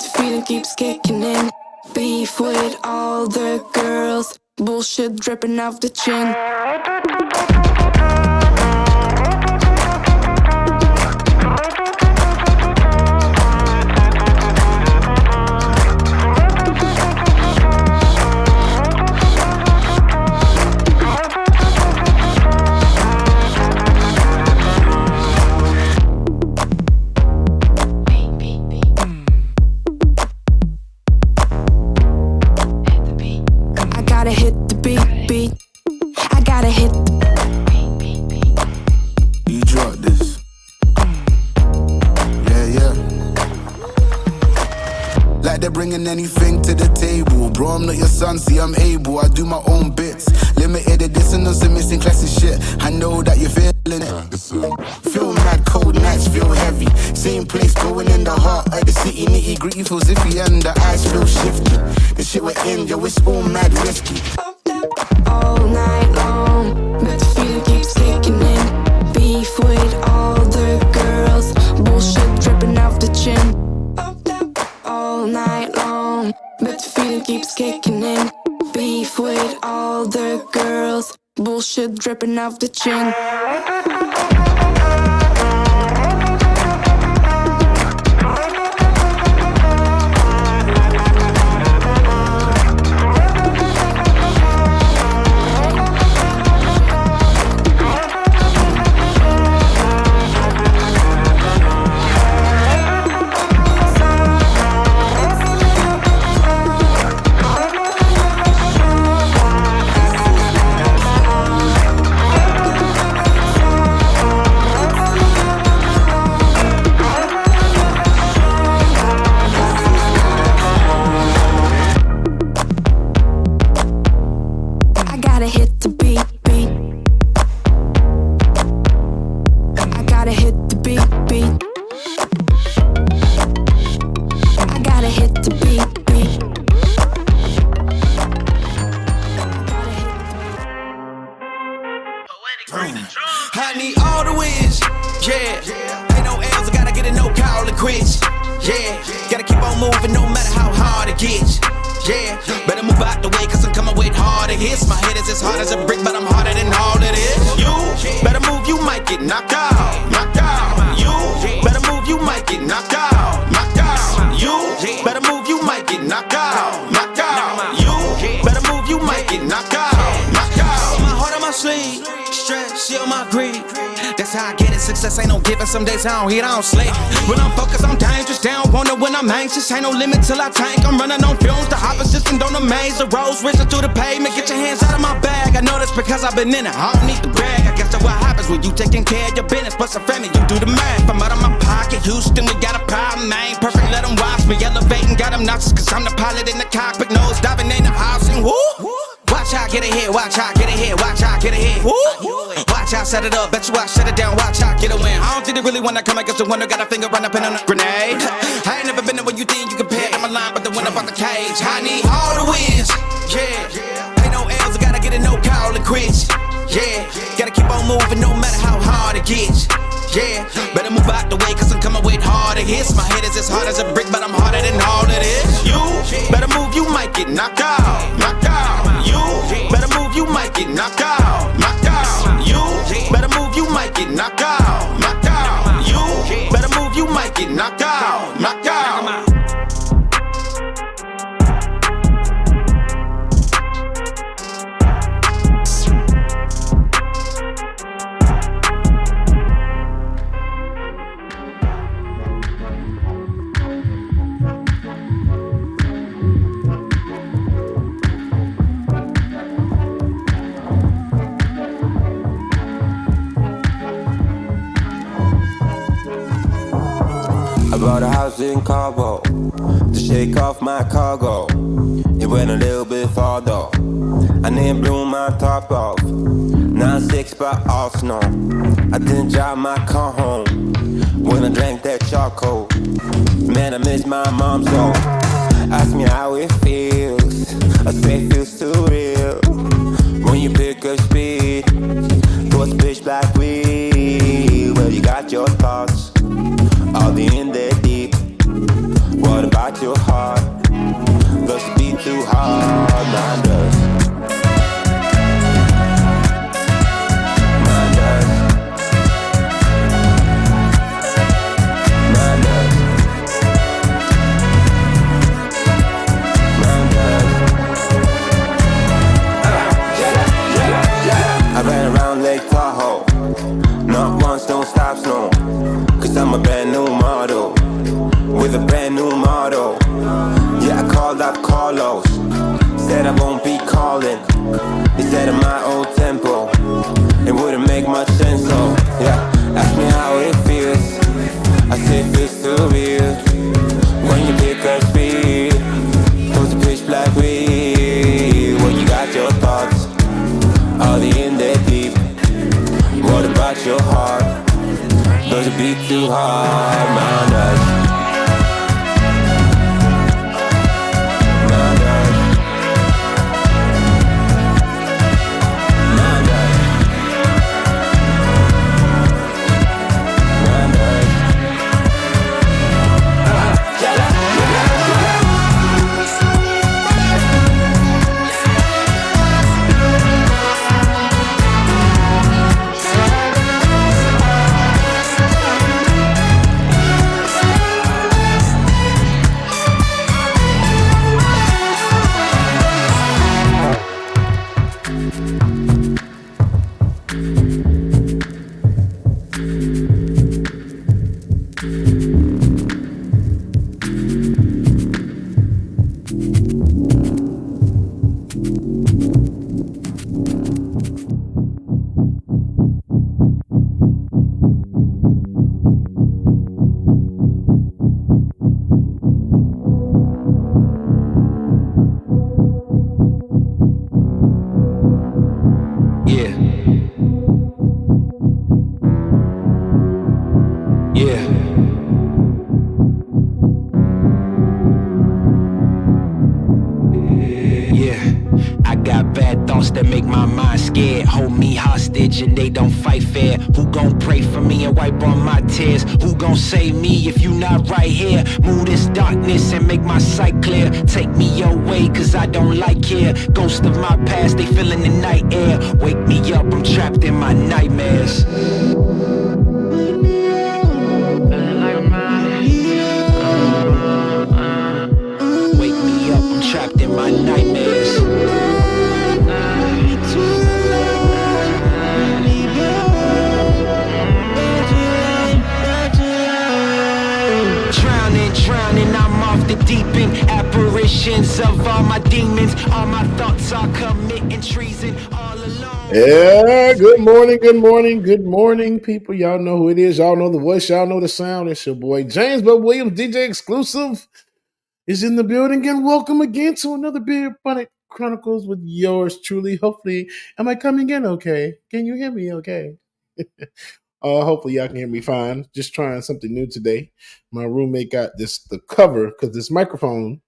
the feeling keeps kicking in. Beef with all the girls, bullshit dripping off the chin. Bringing anything to the table, bro. I'm not your son, see I'm able. I do my own bits. Limited edition on some missing classic shit. I know that you're feeling it. Feel mad, cold nights feel heavy. Same place, going in the heart of the city. Nitty gritty feels iffy and the eyes feel shifty. The shit we're in, yo, it's all mad risky. All night long, but the feeling keeps kicking in. Beef with all the girls, bullshit dripping off the chin. All night long, but the feeling keeps kicking in. Beef with all the girls, bullshit dripping off the chin. I need all the wins, yeah. Ain't no L's, I gotta get it, no call it quits, yeah. Gotta keep on moving no matter how hard it gets, yeah. Better move out the way, cause I'm coming with harder hits. My head is as hard as a brick, but I'm harder than all it is. You better move, you might get knocked out, knocked out. You better move, you might get knocked out, knocked out. You better move, you might get knocked out, knocked out. You better move, you might get knocked out, knocked out. My heart on my sleeve, stress, seal my greed. That's how I get it, success ain't no giving. Some days I don't hit, I don't sleep. When I'm focused, I'm dangerous, down, wonder when I'm anxious. Ain't no limit till I tank, I'm running on fumes. The opposition don't amaze, the roads racing through the pavement. Get your hands out of my bag, I know that's because I've been in it. I don't need to brag, I guess that's what happens when you taking care of your business. Plus a family, you do the math. I'm out of my pocket, Houston, we got a problem, ain't perfect, let them watch me elevating. Got them nauseous, cause I'm the pilot in the cockpit. Nose diving in the housing, woo. Watch how I get ahead, watch how I get ahead, watch how I get ahead. Woo. Watch how I set it up, bet you I shut it down, watch how I get a win. I don't think they really wanna come against the winner, got a finger run up in on a grenade. I ain't never been there when you think you compare to my line, but the winner about the cage. I need all the wins, yeah. Ain't no L's, I gotta get it, no call it quits, yeah. Gotta keep on moving no matter how hard it gets, yeah. Better move out the way, cause I'm coming with harder hits. My head is as hard as a brick, but I'm harder than all it is. You better move, you might get knocked out, knocked out. You better move, you might get knocked out, knocked out. You better move, you might get knocked out, knocked out. You better move, you might get knocked out, knocked out. I bought a house in Cabo to shake off my cargo. It went a little bit far though. I didn't blow my top off. 9-6 by Arsenal. I didn't drive my car home when I drank that charcoal. Man, I miss my mom so. Ask me how it feels. I say it feels surreal when you pick up speed towards pitch black weed. Well, you got your thoughts. All the in there deep. What about your heart. Does it beat too hard? Mine does. Mine does. Mine does. Mine does. I ran around Lake Tahoe. Not once, don't stop, no. Cause I'm a brand new model. With a brand new model. Yeah, I called up Carlos. Said I won't be calling. Instead of my old tempo. It wouldn't make much sense, so yeah. Ask me how it feels. I say it feels surreal. When you pick up speed. Towards the pitch black weed. Well, you got your thoughts. Are they in there deep? What about your heart? Does it beat too hard? Mine does. Mine does. Mine does. Mine does. That make my mind scared, hold me hostage and they don't fight fair. Who gon' pray for me and wipe on my tears? Who gon' save me if you not right here? Move this darkness and make my sight clear. Take me your way cause I don't like here. Ghosts of my past, they feeling the night air. Wake me up, I'm trapped in my nightmares. Wake me up, I'm trapped in my nightmares. Drowning, I'm off the deep end. Apparitions of all my demons. All my thoughts are committing treason all alone. Yeah, good morning, people. Y'all know who it is. Y'all know the voice. Y'all know the sound. It's your boy James Bob Williams, DJ Exclusive, is in the building. And welcome again to another Beer Bonnet Chronicles with yours truly. Hopefully, am I coming in okay? Can you hear me okay? Hopefully y'all can hear me fine. Just trying something new today. My roommate got the cover because this microphone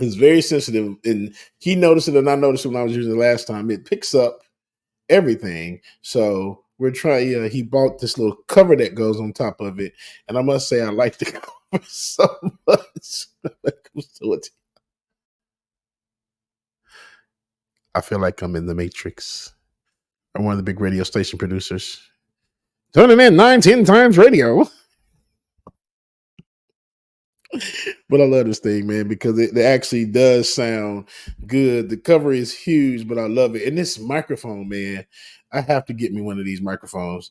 is very sensitive, and he noticed it, and I noticed it when I was using it last time. It picks up everything, so we're trying. He bought this little cover that goes on top of it, and I must say I like the cover so much. I feel like I'm in the Matrix. I'm one of the big radio station producers. Tuning in 9-10 times radio. But I love this thing, man, because it actually does sound good. The cover is huge, but I love it. And this microphone, man, I have to get me one of these microphones.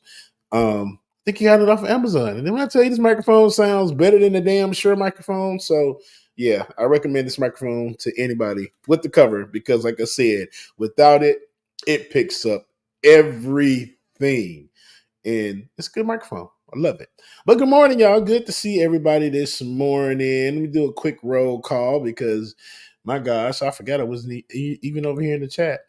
I think he got it off of Amazon. And then when I tell you this microphone sounds better than the damn Shure microphone. So, yeah, I recommend this microphone to anybody with the cover because, like I said, without it, it picks up everything. And it's a good microphone. I love it. But good morning, y'all. Good to see everybody this morning. Let me do a quick roll call because, my gosh, I forgot I wasn't even over here in the chat.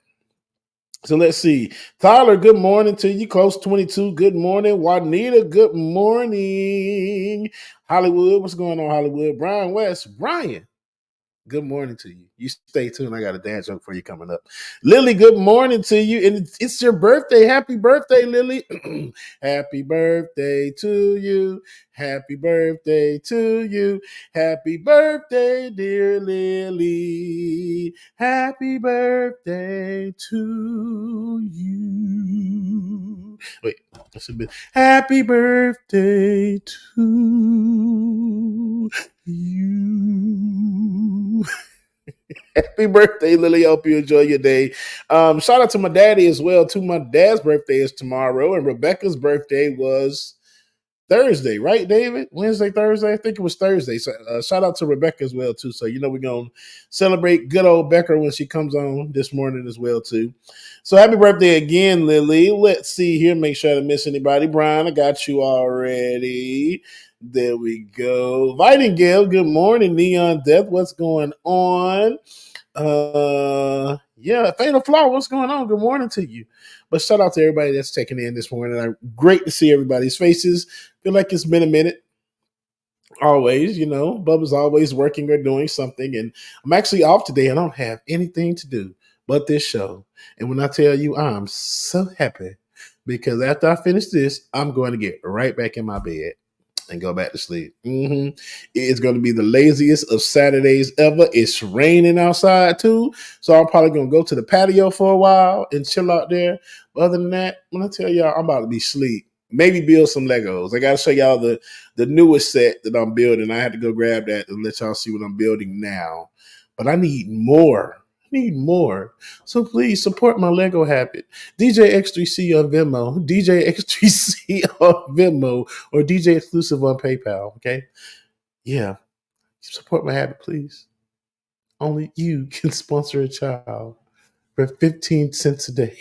So let's see. Tyler, good morning to you. Close 22, good morning. Juanita, good morning. Hollywood, what's going on, Hollywood? Brian West, Brian, Good morning to you. You stay tuned. I got a dad joke for you coming up. Lily, good morning to you. And it's your birthday. Happy birthday, Lily. Happy birthday to you. Happy birthday to you. Happy birthday, dear Lily. Happy birthday to you. Wait, that's a bit. Happy birthday to you. Happy birthday, Lily. Hope you enjoy your day. Shout out to my daddy as well, too. My dad's birthday is tomorrow, and Rebecca's birthday was Thursday, right, David? Wednesday, Thursday? I think it was Thursday. So shout out to Rebecca as well, too. So, we're going to celebrate good old Becca when she comes on this morning as well, too. So happy birthday again, Lily. Let's see here. Make sure I don't miss anybody. Brian, I got you already. There we go. Vitingale, good morning. Neon Death, what's going on? Yeah, Fatal Flaw, what's going on? Good morning to you. But shout out to everybody that's taking in this morning. Great to see everybody's faces. Feel like it's been a minute. Always, Bubba's always working or doing something. And I'm actually off today. I don't have anything to do but this show. And when I tell you, I'm so happy because after I finish this, I'm going to get right back in my bed and go back to sleep. It's going to be the laziest of Saturdays ever. It's raining outside too, so I'm probably going to go to the patio for a while and chill out there. But other than that, when I tell y'all, I'm about to be asleep. Maybe build some Legos. I got to show y'all the newest set that I'm building. I had to go grab that and let y'all see what I'm building now. But I need more. So please support my Lego habit. DJ X3C on Venmo, DJ X3C on Venmo, or DJ Exclusive on PayPal. Okay? Yeah. Support my habit, please. Only you can sponsor a child for 15 cents a day.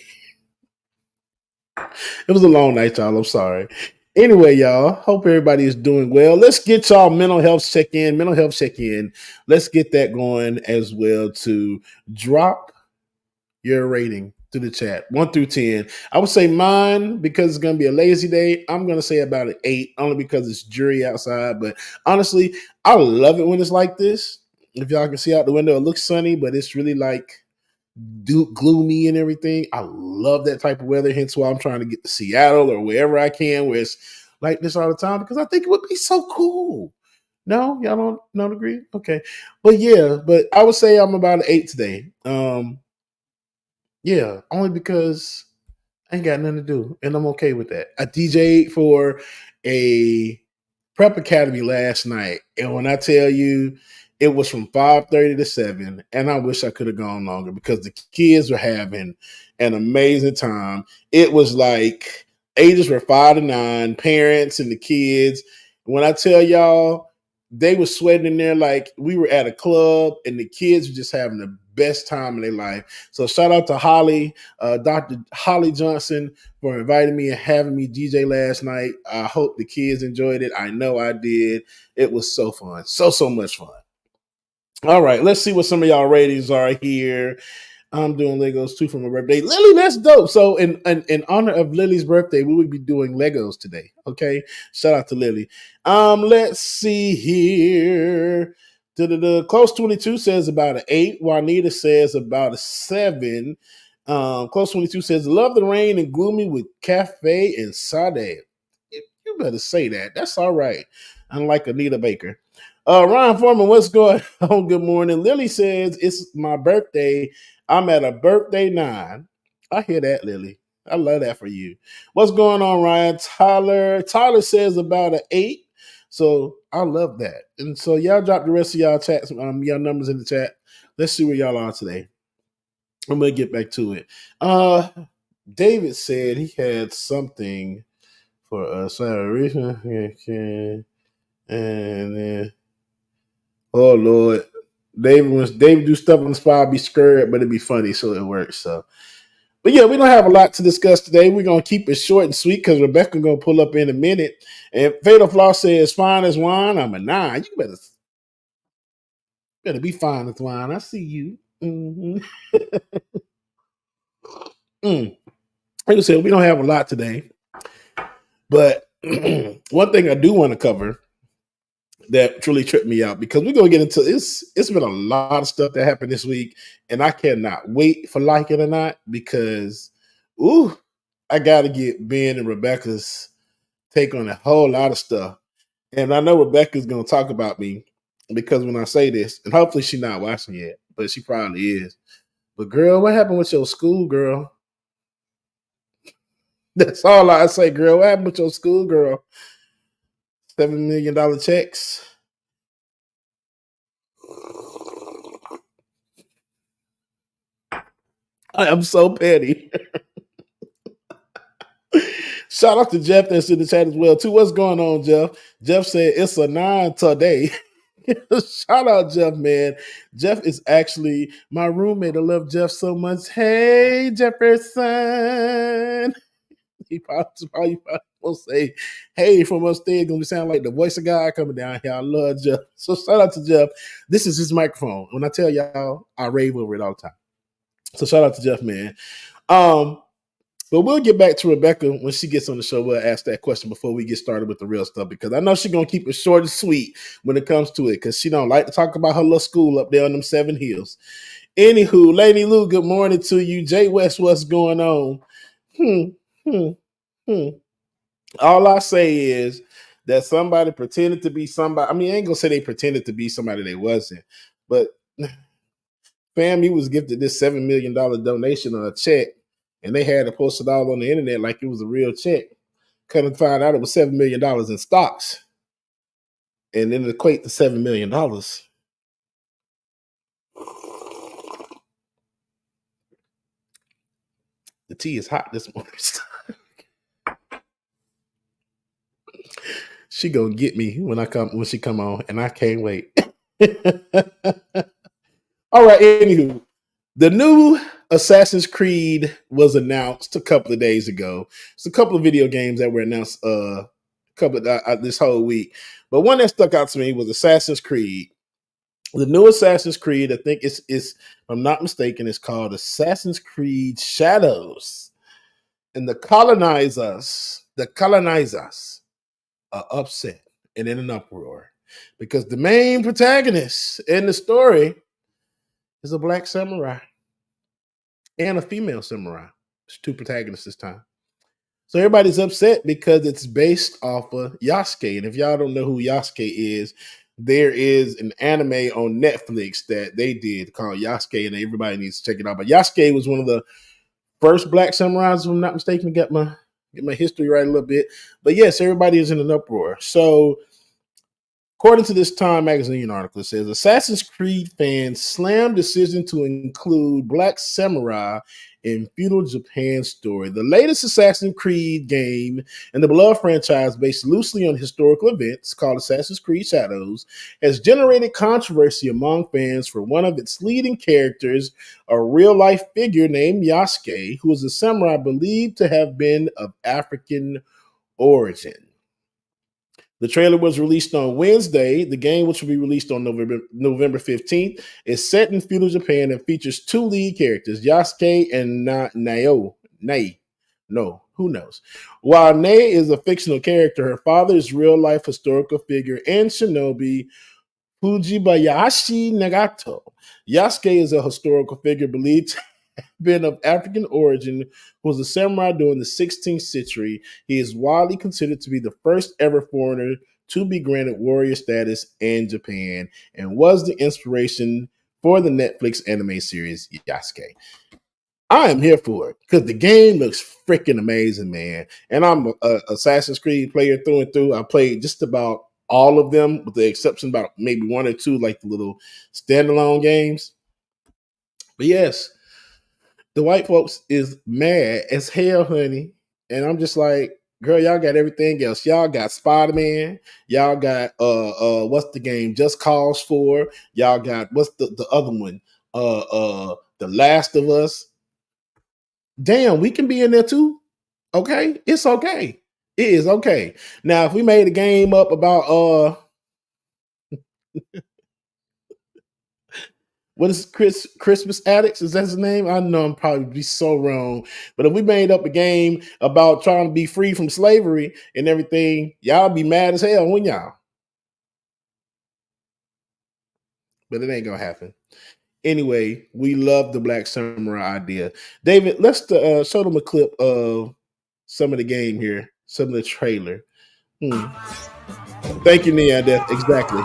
It was a long night, y'all. I'm sorry. Anyway, y'all, hope everybody is doing well. Let's get y'all mental health check-in. Let's get that going as well to drop your rating to the chat, 1 through 10. I would say mine, because it's going to be a lazy day, I'm going to say about an 8, only because it's dreary outside. But honestly, I love it when it's like this. If y'all can see out the window, it looks sunny, but it's really like gloomy and everything. I love that type of weather. Hence why I'm trying to get to Seattle or wherever I can where it's like this all the time, because I think it would be so cool. No, y'all don't agree? Okay. But yeah, but I would say I'm about an 8 today. Yeah, only because I ain't got nothing to do, and I'm okay with that. I DJ'd for a prep academy last night, and when I tell you, it was from 5:30 to 7, and I wish I could have gone longer because the kids were having an amazing time. It was like ages were 5 to 9, parents and the kids. When I tell y'all, they were sweating in there like we were at a club, and the kids were just having the best time in their life. So shout out to Holly, Dr. Holly Johnson, for inviting me and having me DJ last night. I hope the kids enjoyed it. I know I did. It was so fun. So much fun. All right, let's see what some of y'all ratings are here. I'm doing Legos too for my birthday. Lily, that's dope. So in honor of Lily's birthday, we will be doing Legos today. Okay. Shout out to Lily. Let's see here. Close 22 says about an 8. Juanita says about a 7. Close 22 says love the rain and gloomy with cafe and sade. You better say that. That's all right. Unlike Anita Baker. Ryan Foreman, what's going on? Good morning. Lily says it's my birthday. I'm at a birthday 9. I hear that, Lily. I love that for you. What's going on, Ryan? Tyler says about an 8. So I love that. And so y'all drop the rest of y'all chats, y'all numbers in the chat. Let's see where y'all are today. I'm gonna get back to it. David said he had something for us. And then, oh Lord, David do stuff on the spot, I'd be scared, but it'd be funny, so it works. So, but yeah, we don't have a lot to discuss today. We're gonna keep it short and sweet because Rebecca gonna pull up in a minute. And Fatal Flaw says, "Fine as wine." I'm a 9. You better be fine as wine. I see you. Mm-hmm. Like I said, we don't have a lot today, but one thing I do want to cover that truly tripped me out because we're gonna get into this. It's been a lot of stuff that happened this week, and I cannot wait for Like It or Not because I gotta get Ben and Rebecca's take on a whole lot of stuff. And I know Rebecca's gonna talk about me because when I say this, and hopefully she's not watching yet, but she probably is. But girl, what happened with your school, girl? That's all I say, girl. What happened with your school, girl? $7 million checks. I am so petty. Shout out to Jeff that's in the chat as well, too. What's going on, Jeff? Jeff said it's a 9 today. Shout out, Jeff, man. Jeff is actually my roommate. I love Jeff so much. Hey, Jefferson. He probably will say, hey, from upstairs, gonna sound like the voice of God coming down here. I love Jeff. So shout out to Jeff. This is his microphone. When I tell y'all, I rave over it all the time. So shout out to Jeff, man. But we'll get back to Rebecca when she gets on the show. We'll ask that question before we get started with the real stuff because I know she's going to keep it short and sweet when it comes to it because she don't like to talk about her little school up there on them 7 hills. Anywho, Lady Lou, good morning to you. Jay West, what's going on? All I say is that somebody pretended to be somebody. I mean, I ain't going to say they pretended to be somebody they wasn't. But, fam, you was gifted this $7 million donation on a check. And they had to post it all on the internet like it was a real check. Couldn't find out it was $7 million in stocks. And then it equate to $7 million. The tea is hot this morning. She gonna get me when she come on, and I can't wait. All right, anywho. The new Assassin's Creed was announced a couple of days ago. It's a couple of video games that were announced this whole week. But one that stuck out to me was Assassin's Creed. The new Assassin's Creed, I think it's if I'm not mistaken, it's called Assassin's Creed Shadows. And the colonizers are upset and in an uproar because the main protagonist in the story is a black samurai and a female samurai. It's 2 protagonists this time. So everybody's upset because it's based off of Yasuke. And if y'all don't know who Yasuke is, there is an anime on Netflix that they did called Yasuke, and everybody needs to check it out. But Yasuke was one of the first black samurais, if I'm not mistaken, to get my history right a little bit. But yes, everybody is in an uproar. So according to this Time magazine article, it says Assassin's Creed fans slam decision to include black samurai in feudal Japan story. The latest Assassin's Creed game in the beloved franchise, based loosely on historical events called Assassin's Creed Shadows, has generated controversy among fans for one of its leading characters, a real-life figure named Yasuke, who is a samurai believed to have been of African origin. The trailer was released on Wednesday. The game, which will be released on November 15th, is set in feudal Japan and features 2 lead characters, Yasuke and Nae. No, who knows? While Nae is a fictional character, her father is real-life historical figure and shinobi Fujibayashi Nagato. Yasuke is a historical figure believed to been of African origin, who was a samurai during the 16th century. He is widely considered to be the first ever foreigner to be granted warrior status in Japan and was the inspiration for the Netflix anime series Yasuke. I am here for it because the game looks freaking amazing, man. And I'm an Assassin's Creed player through and through. I played just about all of them with the exception about maybe 1 or 2, like the little standalone games. But yes, the white folks is mad as hell, honey. And I'm just like, girl, y'all got everything else. Y'all got Spider-Man. Y'all got what's the game? Just Cause 4. Y'all got what's the other one? The Last of Us. Damn, we can be in there too. Okay. It's okay. It is okay. Now, if we made a game up about what is Christmas Addicts? Is that his name? I know I'm probably be so wrong. But if we made up a game about trying to be free from slavery and everything, y'all be mad as hell, wouldn't y'all? but it ain't gonna happen. Anyway, we love the Black Samurai idea. David, let's show them a clip of some of the game here, some of the trailer. Thank you, Nia. Exactly.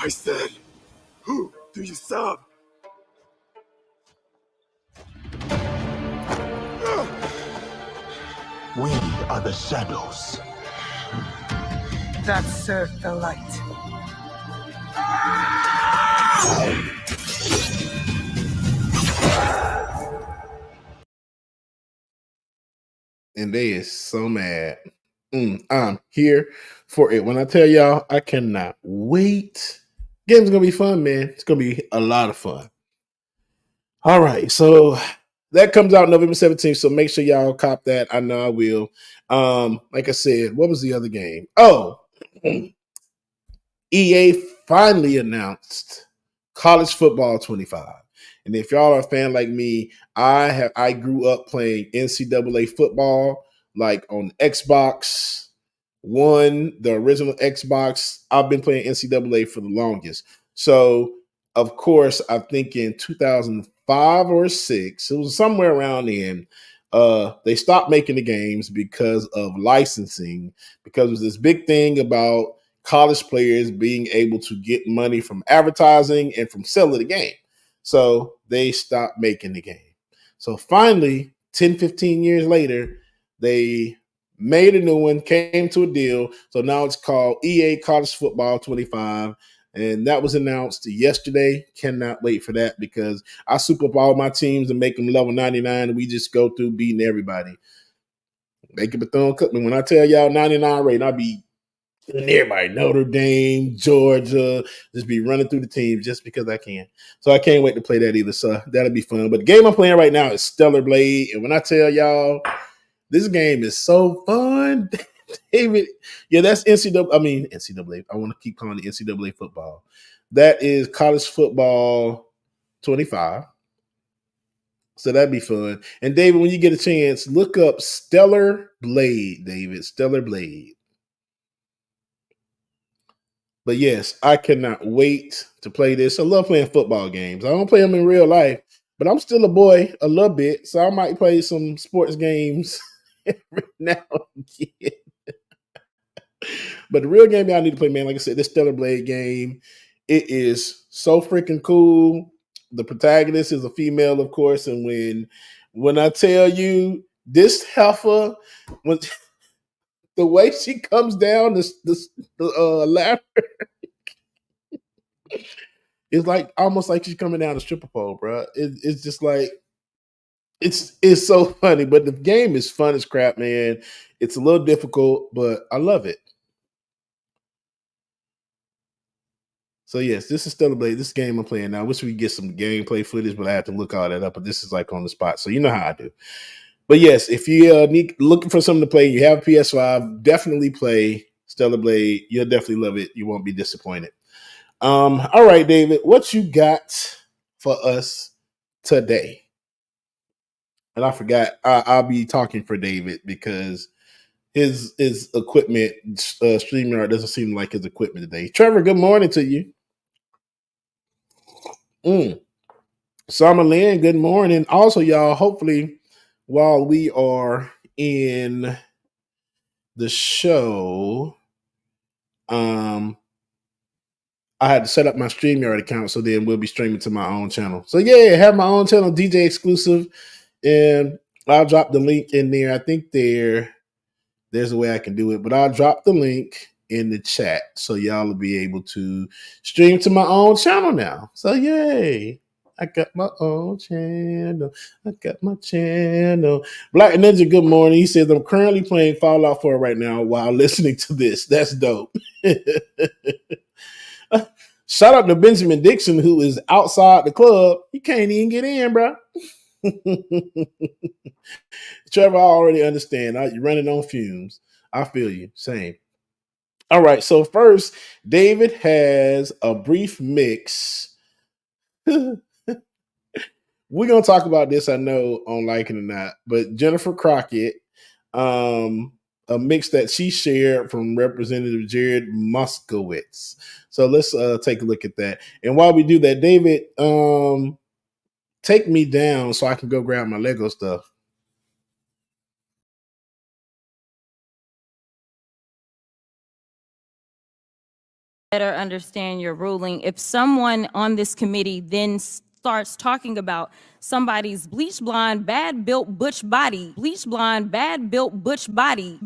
I said, who do you sub? We are the shadows. That serve the light. And they is so mad. I'm here for it. When I tell y'all, I cannot wait. Game's gonna be fun, man. It's gonna be a lot of fun. All right, so that comes out November 17th. So make sure y'all cop that. I know I will. Like I said, what was the other game? Oh, EA finally announced College Football 25. And if y'all are a fan like me, I grew up playing NCAA football, like on Xbox One, the original Xbox. I've been playing NCAA for the longest. So, of course, I think in 2005 or 6, it was somewhere around then, they stopped making the games because of licensing, because it was this big thing about college players being able to get money from advertising and from selling the game. So they stopped making the game. So finally, 10, 15 years later, they made a new one, came to a deal. So now it's called EA College Football 25. And that was announced yesterday. Cannot wait for that because I soup up all my teams and make them level 99. And we just go through beating everybody. Make it Bethune-Cookman. When I tell y'all 99 rate, I'll be and everybody, Notre Dame, Georgia, just be running through the teams just because I can. So I can't wait to play that either. So that'll be fun. But the game I'm playing right now is Stellar Blade. And when I tell y'all, this game is so fun. David, yeah, that's NCAA. I want to keep calling it NCAA football. That is College Football 25. So that'd be fun. And David, when you get a chance, look up Stellar Blade, David. Stellar Blade. But yes, I cannot wait to play this. I love playing football games. I don't play them in real life, but I'm still a boy a little bit, so I might play some sports games every now and again. But the real game y'all need to play, man, like I said, this Stellar Blade game, it is so freaking cool. The protagonist is a female, of course, and when I tell you this heifer, when the way she comes down the ladder, it's like almost like she's coming down a stripper pole, bro. It's just like it's so funny. But the game is fun as crap, man. It's a little difficult, but I love it. So yes, this is Stellar Blade. This game I'm playing now. I wish we could get some gameplay footage, but I have to look all that up. But this is like on the spot, so you know how I do. But yes, if you looking for something to play, you have a PS5, definitely play Stellar Blade. You'll definitely love it. You won't be disappointed. All right, David, what you got for us today? And I forgot, I'll be talking for David because his equipment, StreamYard doesn't seem like his equipment today. Trevor, good morning to you. Summer Lynn, good morning. Also, y'all, hopefully, while we are in the show, I had to set up my StreamYard account, so then we'll be streaming to my own channel. So yeah, have my own channel, DJ Exclusive, and I'll drop the link in there. I think there's a way I can do it, but I'll drop the link in the chat so y'all will be able to stream to my own channel now. So yay. I got my own channel. I got my channel. Black Ninja, good morning. He says, I'm currently playing Fallout 4 right now while listening to this. That's dope. Shout out to Benjamin Dixon, who is outside the club. He can't even get in, bro. Trevor, I already understand. You're running on fumes. I feel you. Same. All right. So first, David has a brief mix. We're gonna talk about this, I know, on Liking or Not, but Jennifer Crockett, a mix that she shared from Representative Jared Moskowitz. So let's take a look at that. And while we do that, David, take me down so I can go grab my Lego stuff. Better understand your ruling. If someone on this committee then starts talking about somebody's bleach blonde, bad built butch body, bleach blonde, bad built butch body,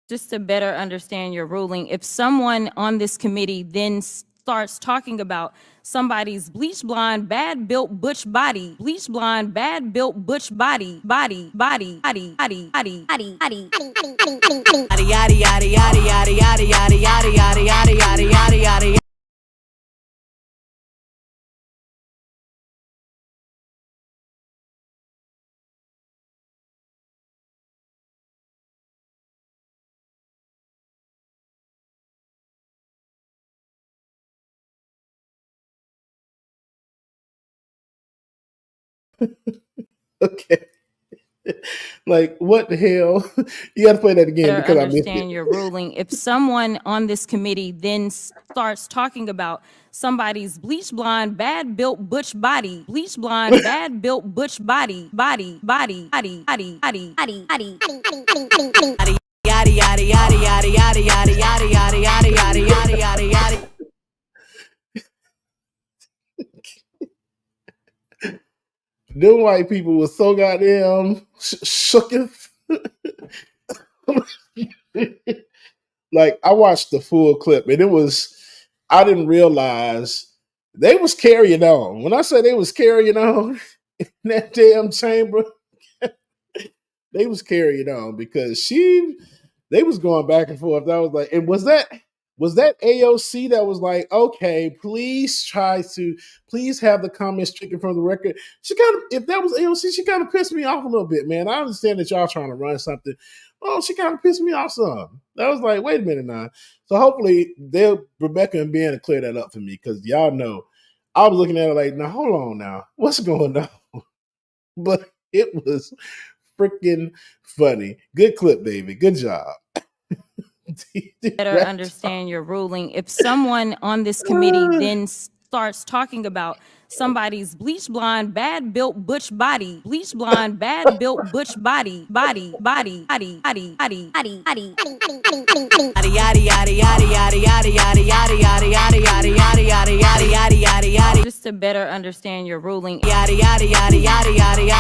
just to better understand your ruling, if someone on this committee then starts talking about somebody's bleach blonde, bad built butch body, bleach blonde, bad built butch body, Okay. Like, what the hell? You got to play that again because I missed understand it. your ruling. If someone on this committee then starts talking about somebody's bleach blonde, bad built butch body, bleach blonde, bad built butch body, Them white people were so goddamn shooketh. Like, I watched the full clip and I didn't realize they was carrying on. When I say they was carrying on in that damn chamber, they was carrying on because they was going back and forth. I was like, and was that AOC that was like, okay, please have the comments stricken from the record? She kind of, if that was AOC, she kind of pissed me off a little bit, man. I understand that y'all trying to run something. Oh, she kind of pissed me off some. I was like, wait a minute now. So hopefully Rebecca and Ben will clear that up for me because y'all know I was looking at it like, now hold on now, what's going on? But it was freaking funny. Good clip, baby. Good job. better understand your ruling. If someone on this committee then starts talking about somebody's bleach blonde, bad built butch body, bleach blonde, bad built butch body, just to better understand your ruling.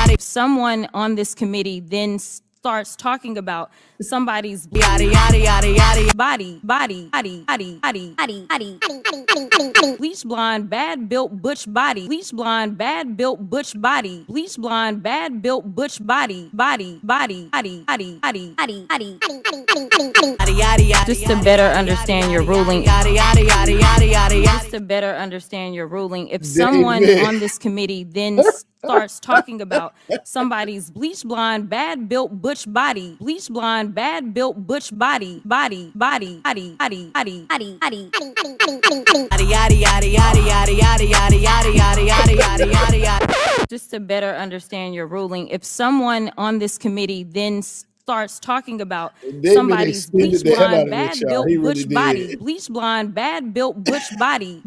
If someone on this committee then starts talking about somebody's body, bleach blonde, bad built butch body, bleach blonde, bad built butch body, bleach blonde, bad built butch body, just to better understand your ruling. Just to better understand your ruling, if someone on this committee then starts talking about somebody's bleach blonde, bad built butch body, bleach blonde, bad built butch body, just to better understand your ruling, if someone on this committee then starts talking about somebody's bleach blonde, bad built butch body, bleach blonde, bad built butch body,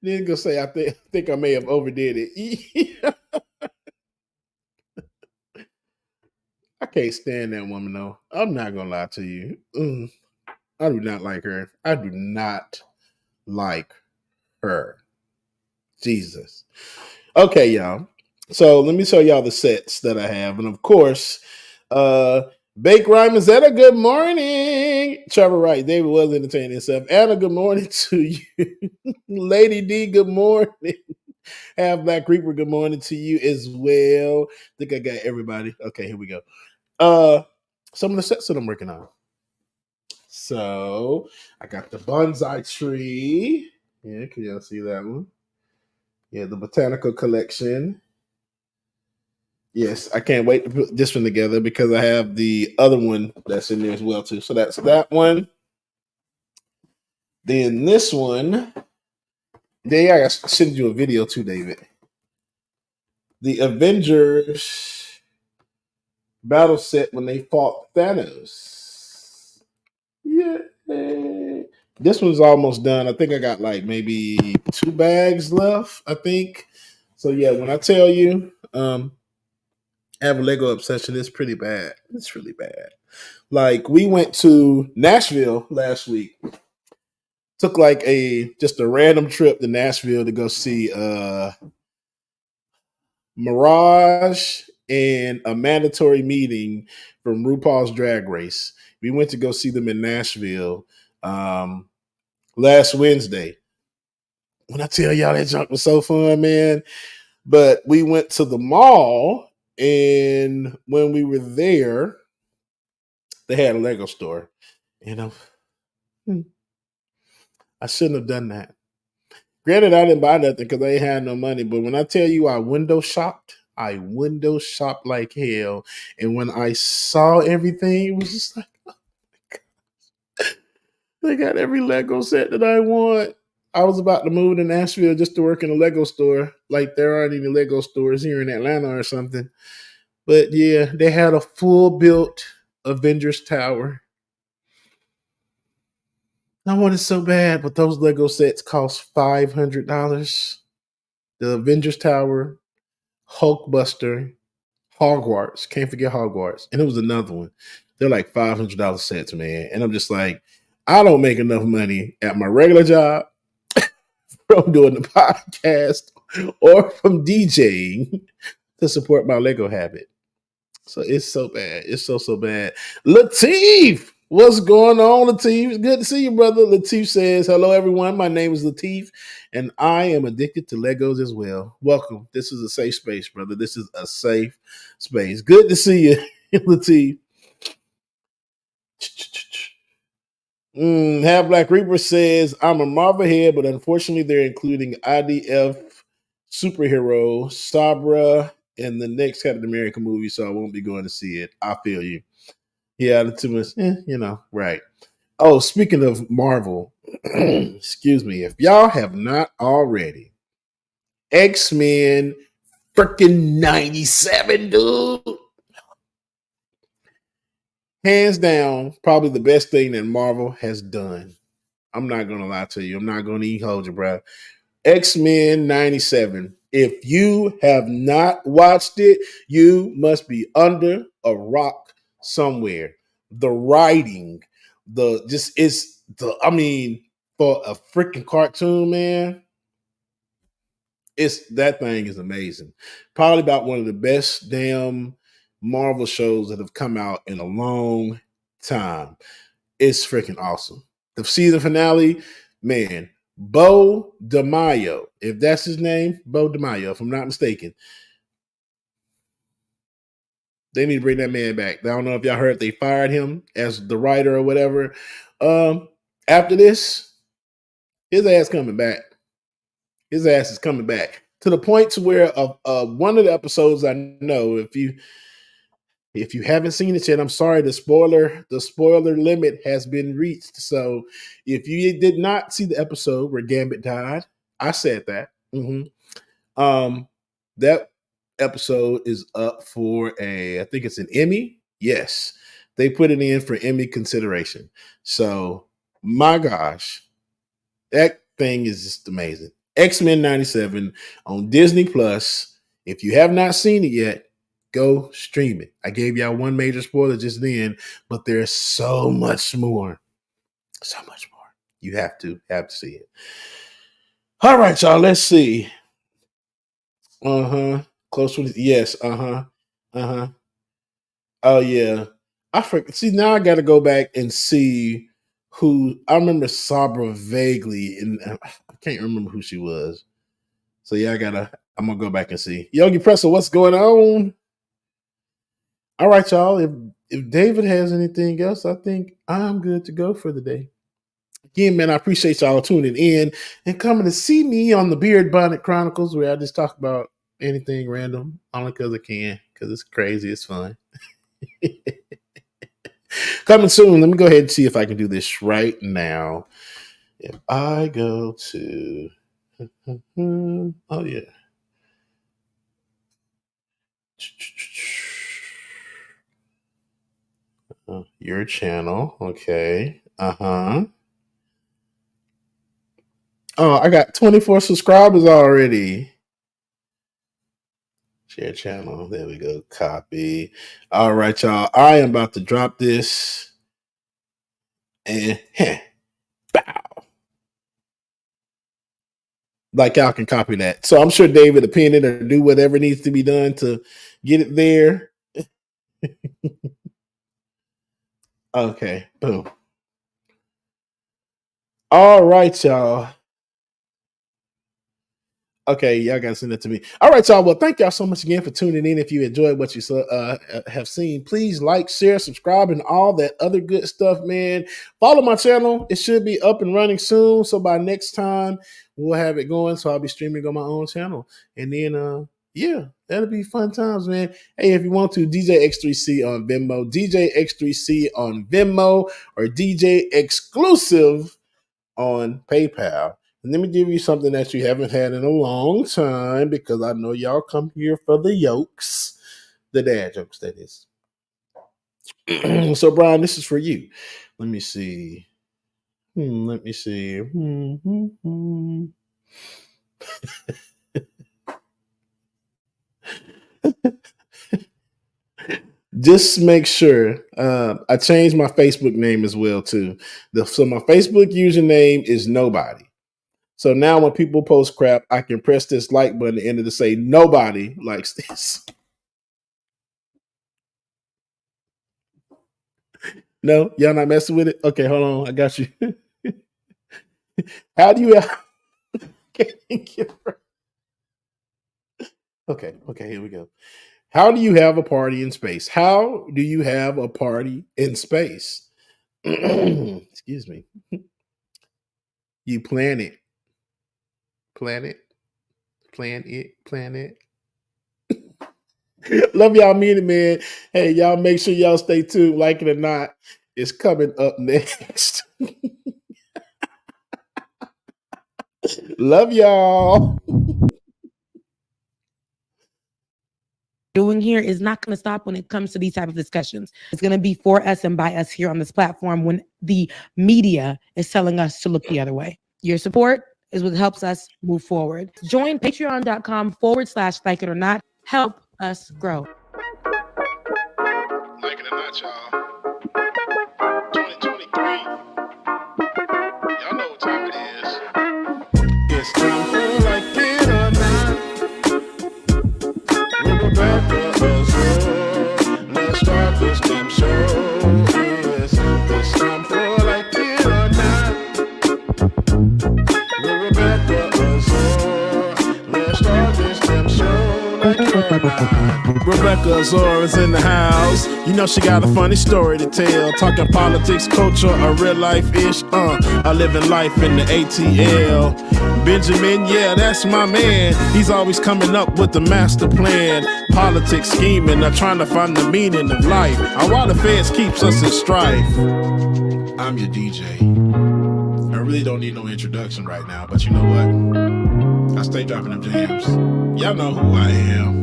Then go say, I think I may have overdid it. I can't stand that woman though. I'm not gonna lie to you. I do not like her. I do not like her. Jesus. Okay, y'all. So let me show y'all the sets that I have. And of course, Bake Rhyme is at a good morning. Trevor Wright, David was entertaining himself. Anna, good morning to you. Lady D, good morning. Half Black Reaper, good morning to you as well. I think I got everybody. Okay, here we go. Some of the sets that I'm working on. So I got the bonsai tree. Yeah, can y'all see that one? Yeah, the botanical collection. Yes, I can't wait to put this one together because I have the other one that's in there as well too. So that's that one. Then this one. Then I got to send you a video too, David. The Avengers battle set when they fought Thanos. Yeah. This one's almost done. I think I got like maybe 2 bags left, I think. So yeah, when I tell you I have a Lego obsession, it's pretty bad. It's really bad. Like we went to Nashville last week. Took like just a random trip to Nashville to go see Mirage and a mandatory meeting from RuPaul's Drag Race. We went to go see them in Nashville last Wednesday. When I tell y'all that junk was so fun, man. But we went to the mall, and when we were there, they had a Lego store. You know, I shouldn't have done that. Granted, I didn't buy nothing because I ain't had no money. But when I tell you I window shopped like hell. And when I saw everything, it was just like, oh my God. They got every Lego set that I want. I was about to move to Nashville just to work in a Lego store. Like there aren't any Lego stores here in Atlanta or something. But yeah, they had a full built Avengers Tower. I want it so bad, but those Lego sets cost $500. The Avengers Tower, Hulkbuster, Hogwarts. Can't forget Hogwarts. And it was another one. They're like $500 sets, man. And I'm just like, I don't make enough money at my regular job from doing the podcast or from DJing to support my Lego habit. So it's so bad. It's so bad. Lateef, what's going on, Lateef? Good to see you, brother. Lateef says, hello, everyone. My name is Lateef, and I am addicted to Legos as well. Welcome. This is a safe space, brother. This is a safe space. Good to see you, Lateef. Half Black Reaper says, I'm a Marvel head, but unfortunately they're including IDF superhero Sabra in the next Captain America movie, so I won't be going to see it. I feel you. Yeah, too much, right. Oh, speaking of Marvel, excuse me, if y'all have not already, X-Men freaking 97, dude. Hands down, probably the best thing that Marvel has done. I'm not going to lie to you. I'm not going to even hold you, bro. X-Men 97. If you have not watched it, you must be under a rock somewhere. The writing, for a freaking cartoon, man, that thing is amazing. Probably about one of the best damn Marvel shows that have come out in a long time. It's freaking awesome. The season finale, man, Bo DeMaio, if that's his name, Bo DeMaio, if I'm not mistaken. They need to bring that man back. I don't know if y'all heard they fired him as the writer or whatever. After this, his ass coming back. His ass is coming back to the point to where one of the episodes I know, if you haven't seen it yet, I'm sorry, the spoiler limit has been reached. So if you did not see the episode where Gambit died, I said that. That episode is up for I think it's an Emmy. Yes, they put it in for Emmy consideration. So my gosh, that thing is just amazing. X-Men 97 on Disney Plus. If you have not seen it yet, go stream it. I gave y'all one major spoiler just then, but there's so much more. So much more. You have to see it. All right, y'all. Let's see. Close one. Yes. Oh yeah. I forget. See, now I got to go back and see who I remember Sabra vaguely, and I can't remember who she was. So yeah, I'm gonna go back and see. Yogi Presser, what's going on? All right, y'all. If David has anything else, I think I'm good to go for the day. Again, man, I appreciate y'all tuning in and coming to see me on the Beard Bonnet Chronicles, where I just talk about anything random, only because I can, because it's crazy, it's fun. Coming soon. Let me go ahead and see if I can do this right now. If I go to, oh yeah. Your channel, okay. Oh, I got 24 subscribers already. Share channel. There we go. Copy. All right, y'all. I am about to drop this. And bow. Like y'all can copy that. So I'm sure David will pin it or do whatever needs to be done to get it there. Okay. Boom. All right, y'all. Okay, y'all gotta send that to me. All right, y'all. Well, thank y'all so much again for tuning in. If you enjoyed what you have seen, please like, share, subscribe, and all that other good stuff, man. Follow my channel. It should be up and running soon. So by next time, we'll have it going. So I'll be streaming on my own channel. And then, yeah, that'll be fun times, man. Hey, if you want to, DJ X3C on Venmo, DJ X3C on Venmo, or DJ Exclusive on PayPal. And let me give you something that you haven't had in a long time, because I know y'all come here for the yokes, the dad jokes, that is. So, Brian, this is for you. Let me see. Just make sure I changed my Facebook name as well too. So my Facebook username is nobody. So now when people post crap, I can press this like button at the end of the say nobody likes this. No, y'all not messing with it? Okay, hold on. I got you. How do you Okay, here we go. How do you have a party in space? How do you have a party in space? Excuse me. You plan it. Plan it. Love y'all, mean it, man. Hey, y'all make sure y'all stay tuned. Like it or not, it's coming up next. Love y'all. Doing here is not going to stop when it comes to these type of discussions. It's going to be for us and by us here on this platform when the media is telling us to look the other way. Your support is what helps us move forward. Join patreon.com/like it or not. Help us grow. Like it or not, y'all. 2023. Y'all know what time it is. It's time for like it or not. Let's start this damn show. Yes, it's time for like it or not. Rebecca Azor. Let's start this damn show like it or not. Rebecca Azor is in the house. You know she got a funny story to tell. Talking politics, culture, or real life-ish. I living life in the ATL. Benjamin, yeah, that's my man. He's always coming up with the master plan. Politics, scheming, or trying to find the meaning of life. And while the feds keeps us in strife. I'm your DJ. I really don't need no introduction right now, but you know what? I stay dropping them jams. Y'all know who I am.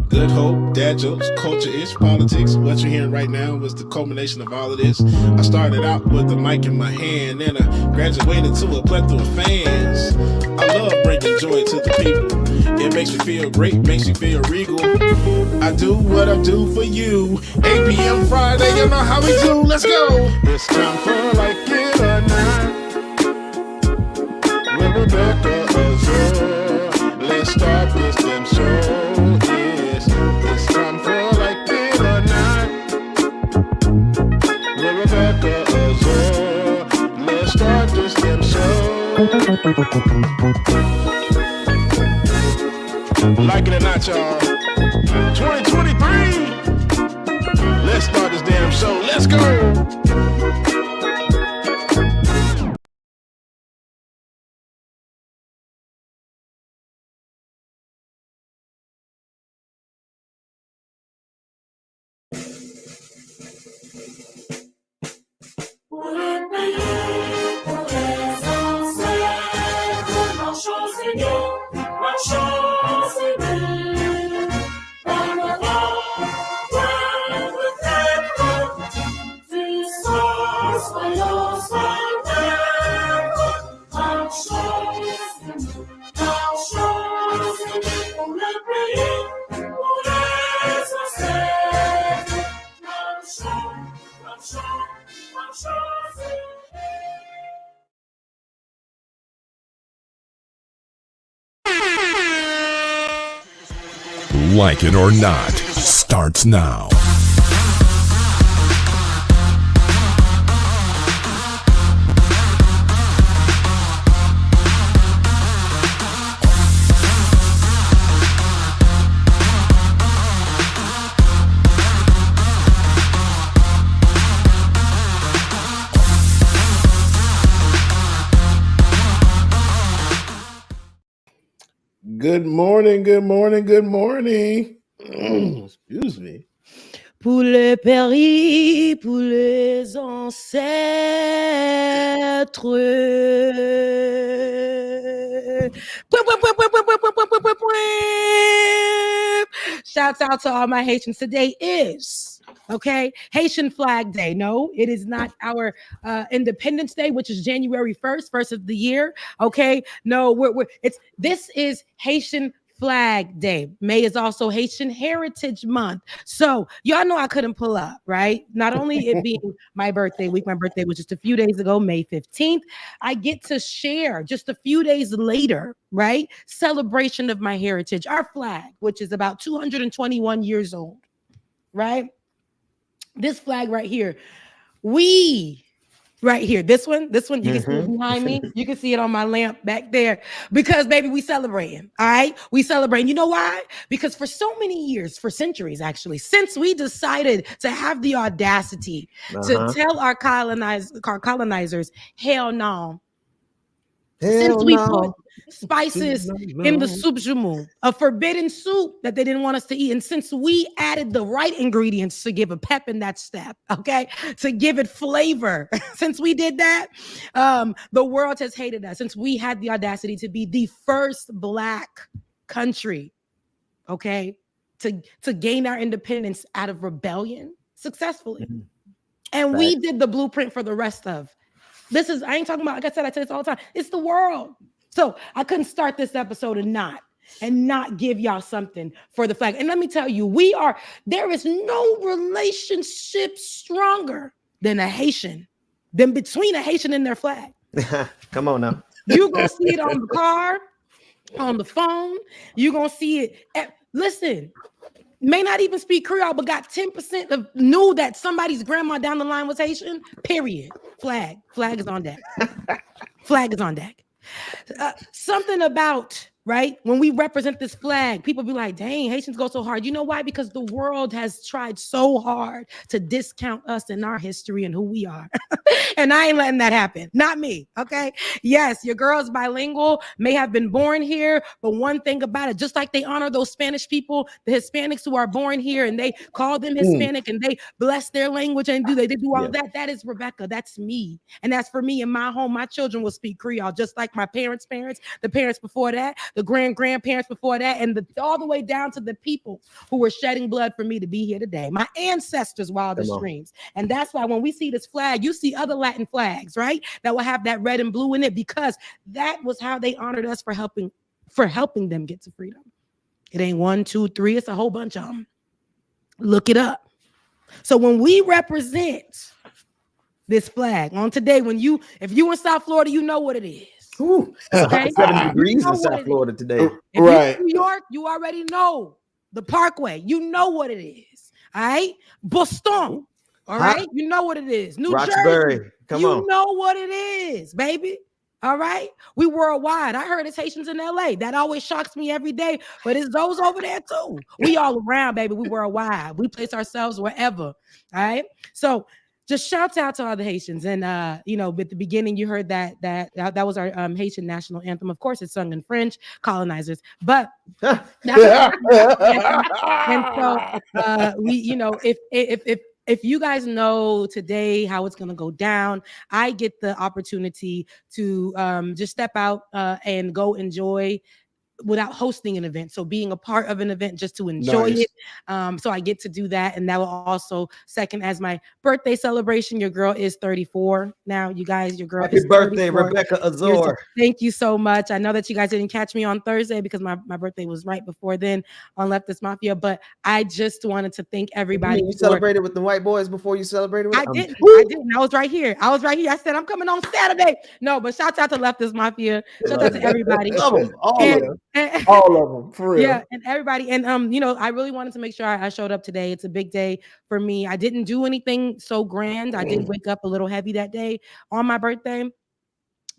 Good hope, dad jokes, culture-ish, politics. What you're hearing right now was the culmination of all of this. I started out with the mic in my hand, then I graduated to a plethora of fans. I love bringing joy to the people. It makes me feel great, makes me feel regal. I do what I do for you. 8 p.m. Friday, you know how we do. Let's go. It's time for like it or not. With Rebecca Azor. Let's start this damn show. It's time for like it or not. With Rebecca Azor. Like it or not, y'all. 2023. Let's start this damn show. Let's go. Like it or not starts now. Good morning, good morning, good morning. Excuse me. Pour le péri, pour les ancêtres. Shouts out to all my Haitians. Today is, okay, Haitian Flag Day. No, it is not our Independence Day, which is January 1st, first of the year. Okay, no, this is Haitian Flag Day. May is also Haitian Heritage Month. So y'all know I couldn't pull up, right? Not only it being my birthday week, my birthday was just a few days ago, May 15th. I get to share just a few days later, right? Celebration of my heritage, our flag, which is about 221 years old, right? This flag right here, right here, this one, you can see it behind me. You can see it on my lamp back there because, baby, we celebrating, all right? We celebrating. You know why? Because for so many years, for centuries, actually, since we decided to have the audacity to tell our colonizers, hell no. Since we put spices in the soup jumu, a forbidden soup that they didn't want us to eat. And since we added the right ingredients to give a pep in that step, okay, to give it flavor, since we did that, the world has hated us. Since we had the audacity to be the first Black country, okay, to gain our independence out of rebellion successfully. And we did the blueprint for the rest of. This is, I ain't talking about, like I said, I tell this all the time. It's the world. So I couldn't start this episode and not give y'all something for the flag. And let me tell you, there is no relationship stronger than between a Haitian and their flag. Come on now. You're going to see it on the car, on the phone. You're going to see it. Listen, may not even speak Creole, but got 10% of knew that somebody's grandma down the line was Haitian, period. Flag is on deck. Flag is on deck. Something about, right, when we represent this flag, people be like, dang, Haitians go so hard. You know why? Because the world has tried so hard to discount us and our history and who we are. And I ain't letting that happen. Not me, okay? Yes, your girl's bilingual, may have been born here, but one thing about it, just like they honor those Spanish people, the Hispanics who are born here, and they call them Hispanic and they bless their language and they do all of that. That is Rebecca. That's me. And that's for me in my home. My children will speak Creole, just like my parents, the parents before that, the grandparents before that, and all the way down to the people who were shedding blood for me to be here today. My ancestors' wildest dreams. And that's why when we see this flag, you see other Latin flags, right? That will have that red and blue in it, because that was how they honored us for helping them get to freedom. It ain't 1, 2, 3. It's a whole bunch of them. Look it up. So when we represent this flag on today, if you in South Florida, you know what it is. Ooh, okay? 70 degrees in South Florida today. If right. You're in New York, you already know the Parkway. You know what it is. All right. Boston. All right. You know what it is. New Roxbury. Jersey. You know what it is, baby. All right. We worldwide. I heard it's Haitians in LA. That always shocks me every day. But it's those over there too. We all around, baby. We worldwide. We place ourselves wherever. All right. So just shout out to all the Haitians. And at the beginning, you heard that was our Haitian national anthem. Of course, it's sung in French, colonizers. But and so if you guys know today how it's going to go down, I get the opportunity to just step out and go enjoy without hosting an event. So being a part of an event just to enjoy it. So I get to do that. And that will also second as my birthday celebration. Your girl is 34 now. You guys, your girl is 34. Happy birthday, Rebecca Azor. Thank you so much. I know that you guys didn't catch me on Thursday because my birthday was right before then on Leftist Mafia, but I just wanted to thank everybody. You celebrated with the white boys before you celebrated with I didn't. I was right here. I said, I'm coming on Saturday. No, but shout out to Leftist Mafia. Shout out to everybody. Love them. All of them, for real. Yeah, and everybody. And I really wanted to make sure I showed up today. It's a big day for me. I didn't do anything so grand. I did wake up a little heavy that day on my birthday.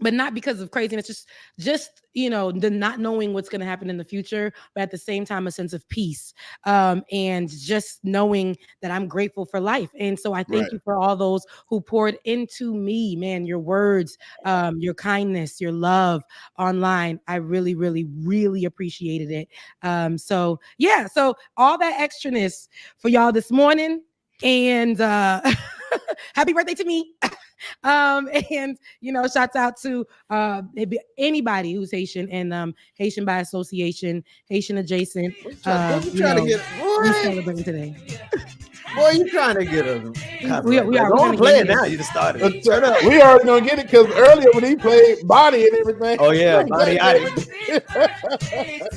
But not because of craziness, just the not knowing what's going to happen in the future, but at the same time, a sense of peace and just knowing that I'm grateful for life. And so I thank you for all those who poured into me, man, your words, your kindness, your love online. I really, really, really appreciated it. So all that extraness for y'all this morning, and happy birthday to me. And shouts out to anybody who's Haitian and Haitian by association, Haitian adjacent. We celebrating today. Boy, you trying to get us? We are. Don't play it now. You just started. Turn up. We already gonna get it because earlier when he played Body and everything. Oh yeah, Body.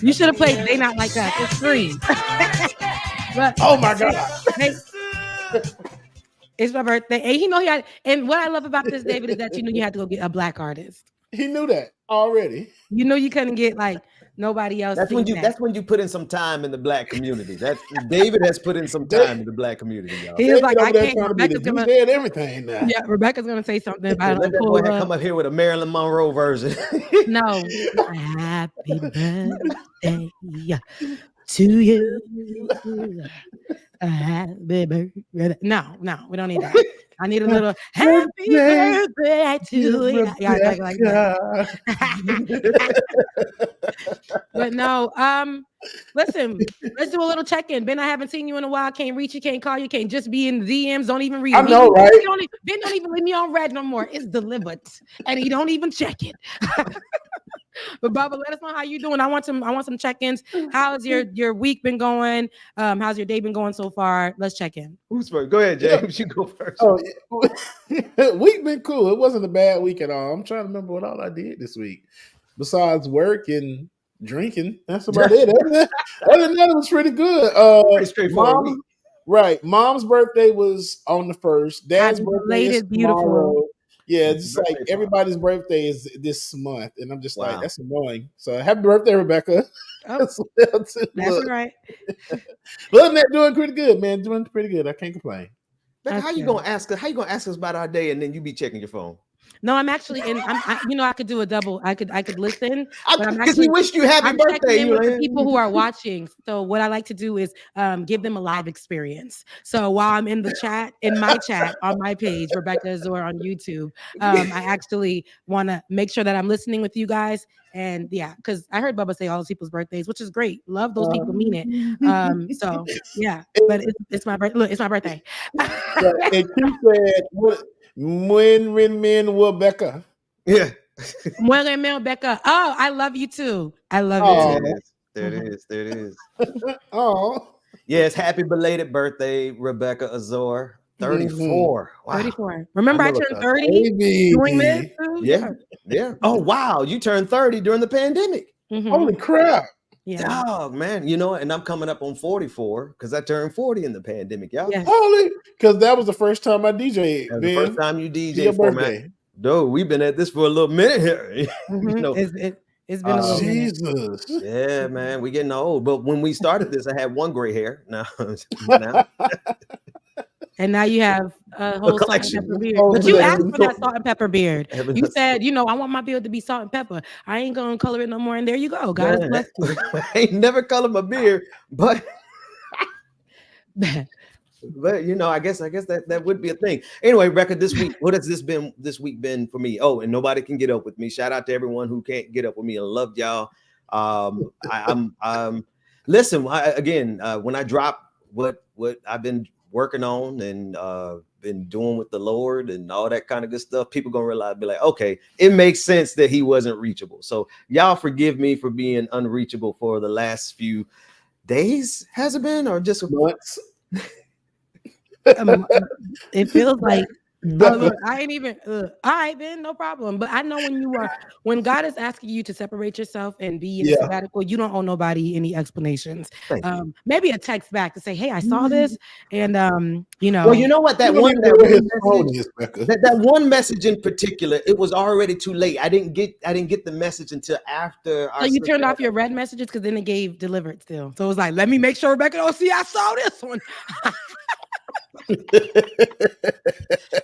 You should have played They Not Like Us. It's free. But, oh my God. Hey, it's my birthday. And and what I love about this, David, is that you had to go get a black artist. He knew that already. You couldn't get like nobody else. That's when you put in some time in the black community. That's David has put in some time in the black community, y'all. He was like, I can't. Rebecca's gonna everything now. Yeah, Rebecca's gonna say something about let that boy come up here with a Marilyn Monroe version. No. Happy birthday to you. Happy birthday. No, we don't need that. I need a little happy birthday to you. Yeah, like that. But no, listen, let's do a little check-in. Ben, I haven't seen you in a while. Can't reach you, can't call you, can't just be in the DMs. Don't even read it. I know, right? Ben don't even leave me on red no more. It's delivered, and he don't even check it. But Bubba, let us know how you doing. I want some check-ins. How's your week been going? How's your day been going so far? Let's check in. Who's first? Go ahead, James. You go first. Oh, week been cool. It wasn't a bad week at all. I'm trying to remember what all I did this week. Besides work and drinking. That's about it. Other than that, it was pretty good. Pretty straightforward. Right. Mom's birthday was on the 1st. Dad's birthday is tomorrow. Beautiful. Yeah, it's just like everybody's birthday is this month, and I'm just like, that's annoying. So happy birthday, Rebecca. Oh, that's right. But other than that, doing pretty good, man. Doing pretty good. I can't complain. Becca, how you gonna ask us about our day and then you be checking your phone? No, I'm actually in. I could do a double. I could listen. Because we wish you happy birthday. With the people who are watching. So what I like to do is give them a live experience. So while I'm in the chat, in my chat on my page, Rebecca Azor on YouTube, I actually want to make sure that I'm listening with you guys. And yeah, because I heard Bubba say all those people's birthdays, which is great. Love those people, mean it. So yeah, but it's my birthday. Look, it's my birthday. And you said when Rebecca. Yeah. When Becca. Oh, I love you too. I love you too. There it is. Oh. Yes, happy belated birthday, Rebecca Azor. 34. Wow. 34. Remember I turned 30 doing this? Yeah. Oh, wow. You turned 30 during the pandemic. Mm-hmm. Holy crap. Yeah. Oh, man. And I'm coming up on 44 because I turned 40 in the pandemic, y'all. Yes. Holy, because that was the first time I DJ'd. The first time you DJ for me. Dude, we've been at this for a little minute here. Mm-hmm. It's been a little Jesus. Yeah, man. We getting old. But when we started this, I had one gray hair. Now. And now you have a whole salt and collection. pepper beard. Oh, But you asked collection. for that salt and pepper beard. Having You a- said, you know, I want my beard to be salt and pepper. I ain't gonna color it no more. And there you go. God has blessed you. I ain't never colored my beard, but you know, I guess that would be a thing. Anyway, Rebecca, this week, what has this week been for me? Oh, and nobody can get up with me. Shout out to everyone who can't get up with me. I love y'all. I'm listen, when I drop what I've been working on and been doing with the Lord and all that kind of good stuff, people gonna realize, be like, okay, it makes sense that he wasn't reachable. So y'all forgive me for being unreachable for the last few days. Has it been, or just Months? It feels like look, I ain't even all right, Ben, no problem. But I know when God is asking you to separate yourself and be in a sabbatical, you don't owe nobody any explanations. Maybe a text back to say, hey, I saw this, and you know. Well, you know what, that one message in particular, it was already too late. I didn't get the message until after. So you turned off your red messages because then it gave delivered still. So it was like, let me make sure Rebecca don't see I saw this one.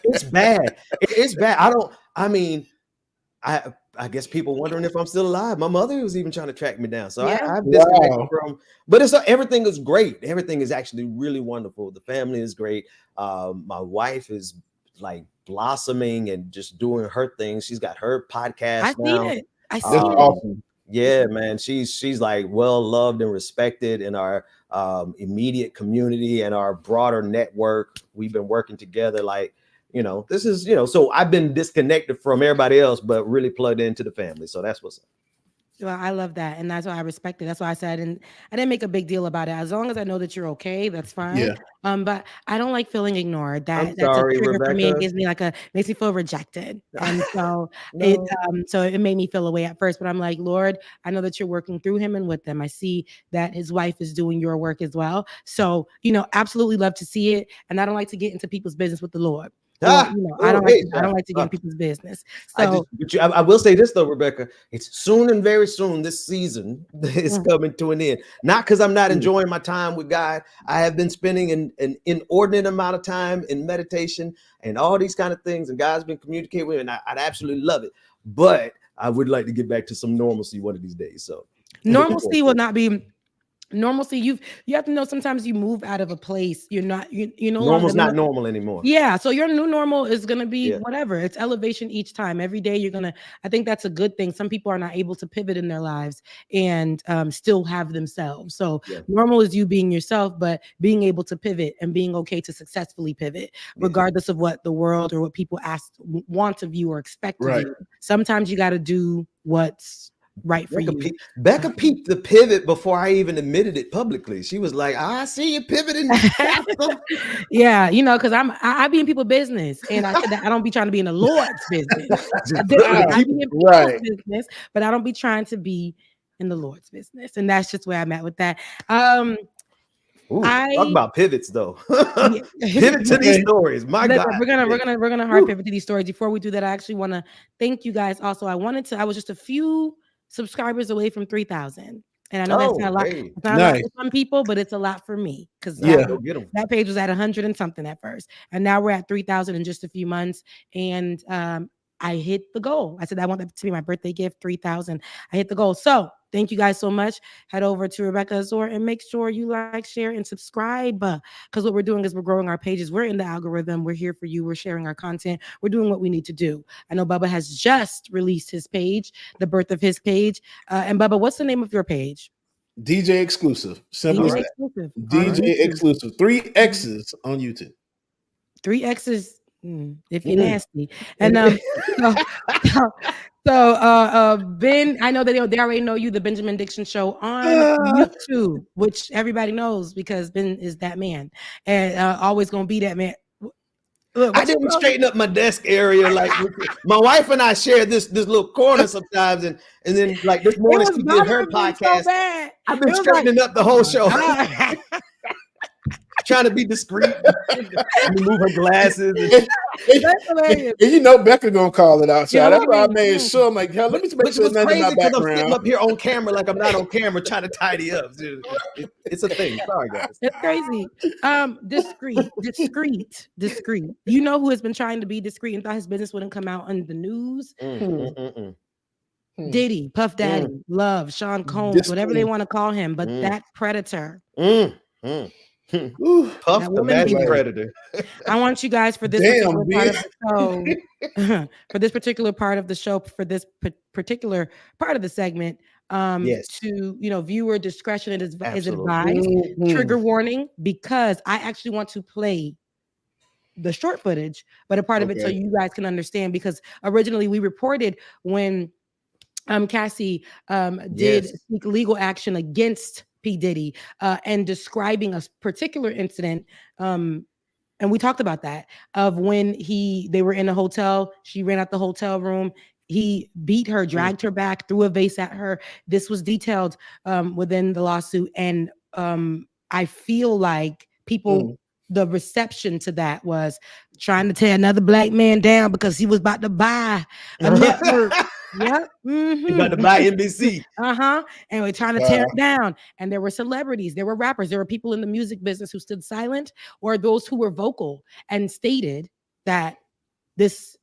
It's bad. It's bad. I guess people wondering if I'm still alive. My mother was even trying to track me down. So I've disconnected from, but everything is great. Everything is actually really wonderful. The family is great. My wife is like blossoming and just doing her thing. She's got her podcast now. I seen it. Awesome. Yeah, man. She's like well loved and respected in our immediate community and our broader network. We've been working together like, you know, this is, you know, so I've been disconnected from everybody else, but really plugged into the family. So that's what's up. Well, I love that. And that's why I respect it. That's why I said, and I didn't make a big deal about it. As long as I know that you're okay, that's fine. Yeah. But I don't like feeling ignored. That's sorry, a trigger Rebecca. for me. It gives me makes me feel rejected. And so it made me feel away at first, but I'm like, Lord, I know that you're working through him and with them. I see that his wife is doing your work as well. So, you know, absolutely love to see it. And I don't like to get into people's business with the Lord. I don't like to get in people's business. So I will say this though, Rebecca, it's soon and very soon. This season is coming to an end. Not because I'm not enjoying my time with God. I have been spending an inordinate amount of time in meditation and all these kind of things, and God's been communicating with me, and I'd absolutely love it. But I would like to get back to some normalcy one of these days. So normalcy will not be. Normalcy, you have to know sometimes you move out of a place. You're not normal's not normal anymore. Yeah, so your new normal is gonna be whatever. It's elevation each time. Every day you're gonna. I think that's a good thing. Some people are not able to pivot in their lives and still have themselves. So normal is you being yourself, but being able to pivot and being okay to successfully pivot, regardless of what the world or what people want of you or expect of you. Sometimes you got to do what's right for you. Becca peeped the pivot before I even admitted it publicly. She was like, I see you pivoting. Yeah, you know, because I be in people's business, and I don't be trying to be in the Lord's business. I be in people's business, but I don't be trying to be in the Lord's business, and that's just where I'm at with that. Talk about pivots though. Pivot to these stories. My God, we're gonna hard pivot to these stories. Before we do that, I actually want to thank you guys. Also, I was just a few subscribers away from 3,000, and I know that's not a lot. It's not a lot for some people, but it's a lot for me because that page was at 100 and something at first, and now we're at 3,000 in just a few months. And I hit the goal. I said I want that to be my birthday gift. 3,000. I hit the goal. So thank you guys so much. Head over to Rebecca Azor and make sure you like, share, and subscribe. Because what we're doing is we're growing our pages. We're in the algorithm. We're here for you. We're sharing our content. We're doing what we need to do. I know Bubba has just released his page, the birth of his page. And Bubba, what's the name of your page? DJ Exclusive. Simple as that. DJ Exclusive. 3 X's on YouTube. 3 X's. If you're nasty. And so Ben, I know that they already know you, the Benjamin Dixon Show on YouTube, which everybody knows because Ben is that man and always gonna be that man. Look, I didn't straighten up my desk area. Like my wife and I share this little corner sometimes, and then like this morning she did her podcast. So I've been straightening up the whole show. trying to be discreet. Let me move her glasses. That's hilarious. And you know Becca gonna call it outside. Yeah, That's why I I mean, made sure. I'm like, hell, let me just make Which sure was nothing in crazy my because I'm sitting background. up here on camera like I'm not on camera trying to tidy up. It's a thing. Sorry, guys. It's crazy. Discreet. You know who has been trying to be discreet and thought his business wouldn't come out on the news? Diddy, Puff Daddy, Love, Sean Combs, whatever they want to call him, but that predator. Puff the magic predator. I want you guys for this particular part of the show, for this particular part of the show, for this particular part of the segment, to viewer discretion is advised. Trigger warning, because I actually want to play the short footage, but a part of it so you guys can understand, because originally we reported when Cassie did seek legal action against P. Diddy and describing a particular incident. And we talked about that, of when they were in a hotel, she ran out the hotel room, he beat her, dragged her back, threw a vase at her. This was detailed within the lawsuit. And I feel like people, the reception to that was trying to tear another black man down because he was about to buy a network. Yep. You got to buy NBC. And we're trying to tear it down. And there were celebrities, there were rappers, there were people in the music business who stood silent, or those who were vocal and stated that this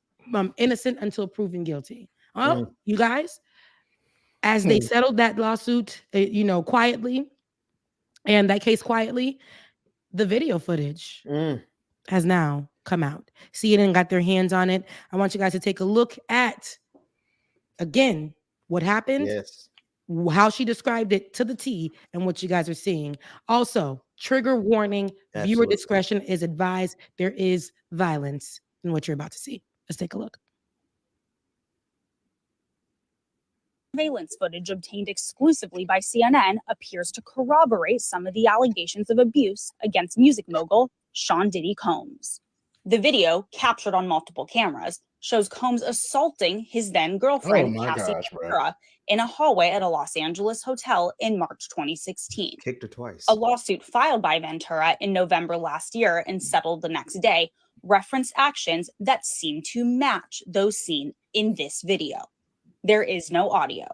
innocent until proven guilty. Well, you guys, as they settled that lawsuit, quietly, and that case quietly, the video footage has now come out. CNN got their hands on it. I want you guys to take a look at, again, what happened, how she described it to the T, and what you guys are seeing. Also, trigger warning, viewer discretion is advised. There is violence in what you're about to see. Let's take a look. Surveillance footage obtained exclusively by CNN appears to corroborate some of the allegations of abuse against music mogul Sean Diddy Combs. The video, captured on multiple cameras, shows Combs assaulting his then girlfriend, Cassie, in a hallway at a Los Angeles hotel in March 2016. Kicked her twice. A lawsuit filed by Ventura in November last year and settled the next day referenced actions that seem to match those seen in this video. There is no audio.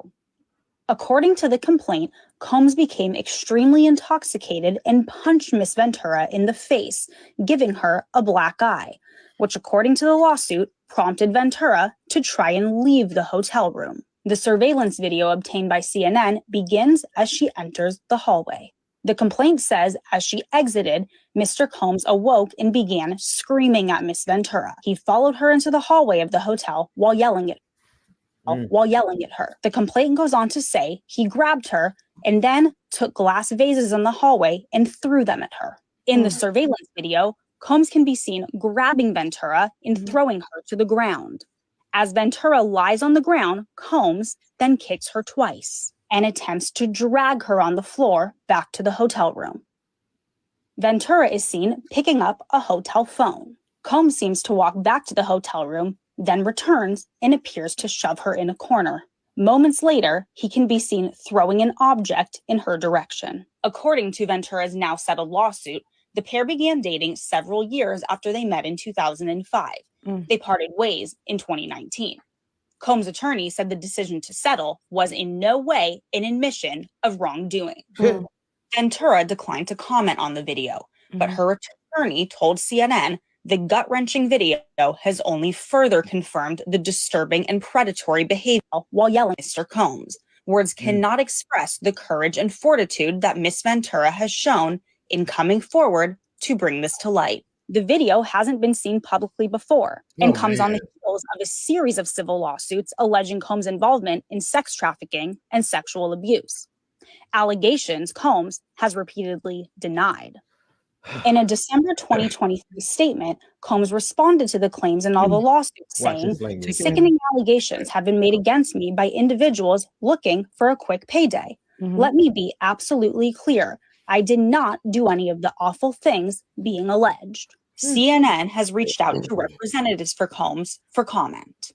According to the complaint, Combs became extremely intoxicated and punched Miss Ventura in the face, giving her a black eye, which, according to the lawsuit, prompted Ventura to try and leave the hotel room. The surveillance video obtained by CNN begins as she enters the hallway. The complaint says as she exited, Mr. Combs awoke and began screaming at Miss Ventura. He followed her into the hallway of the hotel while yelling at her. The complaint goes on to say he grabbed her and then took glass vases in the hallway and threw them at her. In the surveillance video, Combs can be seen grabbing Ventura and throwing her to the ground. As Ventura lies on the ground, Combs then kicks her twice and attempts to drag her on the floor back to the hotel room. Ventura is seen picking up a hotel phone. Combs seems to walk back to the hotel room, then returns and appears to shove her in a corner. Moments later, he can be seen throwing an object in her direction. According to Ventura's now settled lawsuit, the pair began dating several years after they met in 2005. They parted ways in 2019. Combs' attorney said the decision to settle was in no way an admission of wrongdoing. Ventura declined to comment on the video, but her attorney told CNN the gut-wrenching video has only further confirmed the disturbing and predatory behavior while yelling at Mr. Combs. Words cannot express the courage and fortitude that Miss Ventura has shown in coming forward to bring this to light. The video hasn't been seen publicly before and comes on the heels of a series of civil lawsuits alleging Combs' involvement in sex trafficking and sexual abuse. Allegations Combs has repeatedly denied. In a December 2023 statement, Combs responded to the claims in all the lawsuits, saying, "Sickening allegations have been made against me by individuals looking for a quick payday. Let me be absolutely clear. I did not do any of the awful things being alleged." CNN has reached out to representatives for Combs for comment.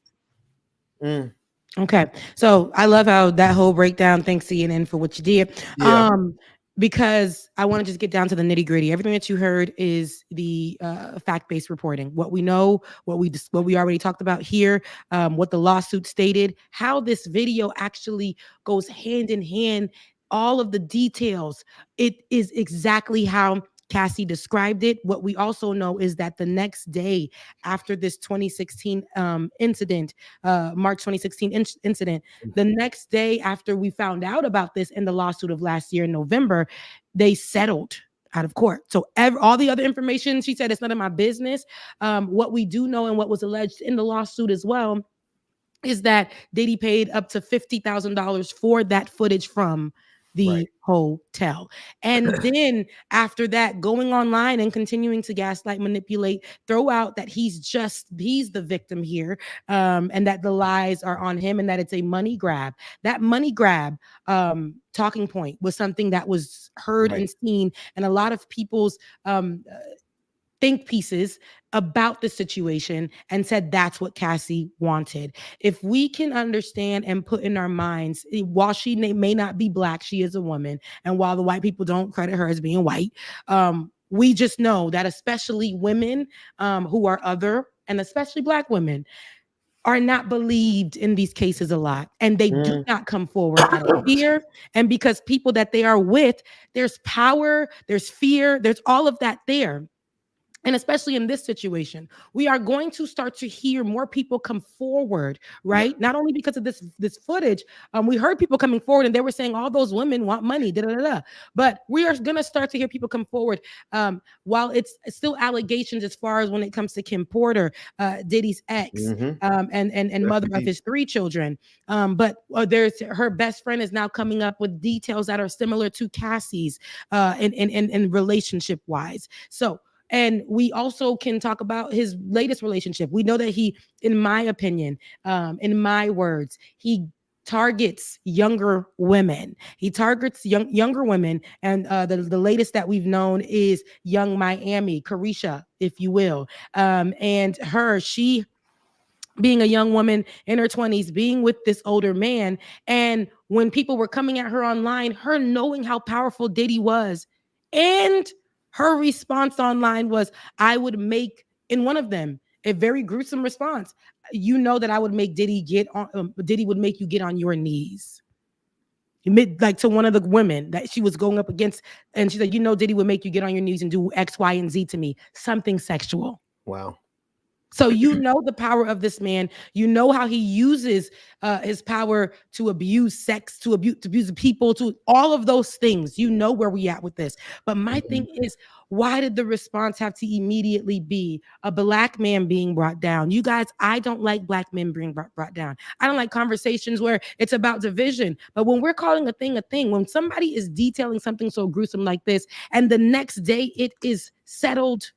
Okay, so I love how that whole breakdown. Thanks CNN for what you did. because I want to just get down to the nitty gritty. Everything that you heard is the fact-based reporting. What we know, what we already talked about here, what the lawsuit stated, how this video actually goes hand in hand, all of the details. It is exactly how Cassie described it. What we also know is that the next day after this 2016 incident, March 2016 incident, the next day after we found out about this in the lawsuit of last year in November, they settled out of court. So all the other information, she said, it's none of my business. What we do know and what was alleged in the lawsuit as well is that Diddy paid up to $50,000 for that footage from the hotel. And then after that, going online and continuing to gaslight, manipulate, throw out that he's the victim here, and that the lies are on him and that it's a money grab. That money grab talking point was something that was heard and seen, and a lot of people's think pieces about the situation and said that's what Cassie wanted. If we can understand and put in our minds, while she may not be Black, she is a woman. And while the white people don't credit her as being white, we just know that especially women who are other, and especially Black women, are not believed in these cases a lot. And they do not come forward out of fear. And because people that they are with, there's power, there's fear, there's all of that there. And especially in this situation, we are going to start to hear more people come forward, right? Not only because of this footage, we heard people coming forward and they were saying all those women want money, but we are going to start to hear people come forward. While it's still allegations as far as when it comes to Kim Porter, Diddy's ex, and mother of his 3 children. But there's her best friend is now coming up with details that are similar to Cassie's in relationship wise. So. And we also can talk about his latest relationship. We know that he, in my opinion, in my words, he targets younger women. He targets younger women. And the latest that we've known is Young Miami, Carisha, if you will. And she being a young woman in her 20s, being with this older man. And when people were coming at her online, her knowing how powerful Diddy was, and her response online was, I would make, in one of them, a very gruesome response. You know that I would make Diddy Diddy would make you get on your knees. Like to one of the women that she was going up against. And she said, you know, Diddy would make you get on your knees and do X, Y, and Z to me. Something sexual. Wow. So you know the power of this man. You know how he uses his power to abuse sex, to abuse people, to all of those things. You know where we at with this. But my thing is, why did the response have to immediately be a Black man being brought down? You guys, I don't like Black men being brought down. I don't like conversations where it's about division. But when we're calling a thing, when somebody is detailing something so gruesome like this, and the next day it is settled,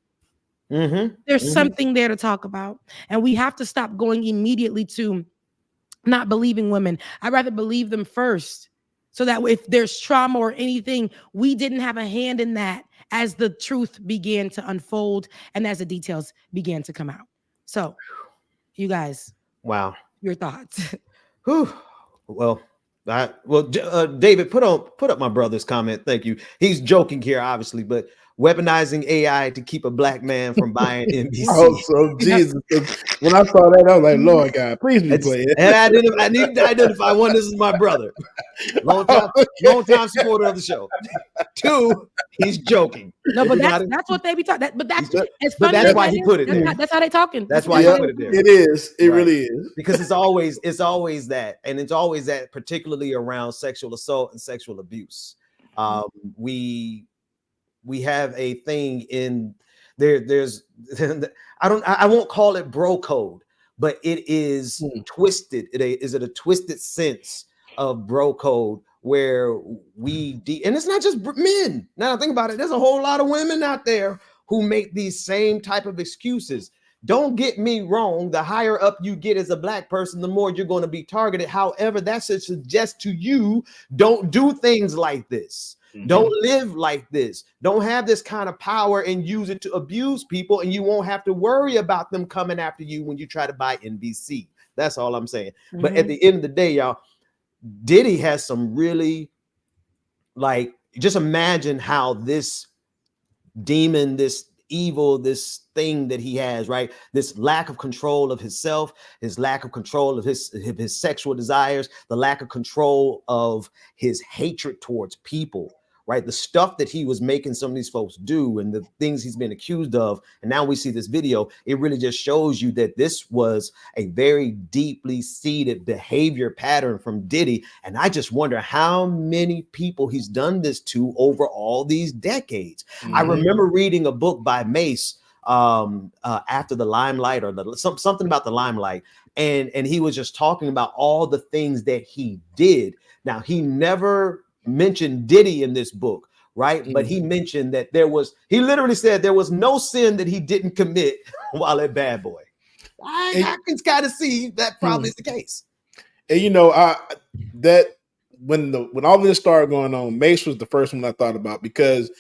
there's something there to talk about. And we have to stop going immediately to not believing women. I'd rather believe them first, so that if there's trauma or anything, we didn't have a hand in that as the truth began to unfold and as the details began to come out. So you guys, wow, your thoughts. Well, David, put up my brother's comment. Thank you. He's joking here, obviously, but weaponizing AI to keep a Black man from buying NBC. Oh, so Jesus. When I saw that, I was like, Lord God, please be playing. And I need to identify, one, this is my brother. Long time supporter of the show. 2, he's joking. No, but that's what they be talking. But that's why he put it there. That's how they talking. That's why he put it there. It is. It really is. Because it's always that, and it's always that, particularly around sexual assault and sexual abuse. We have a thing in there. There's I won't call it bro code, but it is twisted. Is it a twisted sense of bro code where and it's not just men. Now think about it. There's a whole lot of women out there who make these same type of excuses. Don't get me wrong. The higher up you get as a Black person, the more you're going to be targeted. However, that should suggest to you, don't do things like this. Don't live like this. Don't have this kind of power and use it to abuse people, and you won't have to worry about them coming after you when you try to buy NBC. That's all I'm saying. But at the end of the day, y'all, Diddy has some really, like, just imagine how this demon, this evil, this thing that he has, right? This lack of control of himself, his lack of control of his sexual desires, the lack of control of his hatred towards people, right? The stuff that he was making some of these folks do and the things he's been accused of. And now we see this video. It really just shows you that this was a very deeply seated behavior pattern from Diddy. And I just wonder how many people he's done this to over all these decades. I remember reading a book by Mace after the limelight, or something about the limelight. And he was just talking about all the things that he did. Now, he never mentioned Diddy in this book, right? But he mentioned that he literally said there was no sin that he didn't commit while at Bad Boy. I can kind of see that probably is the case. And that when all of this started going on, Mace was the first one I thought about, because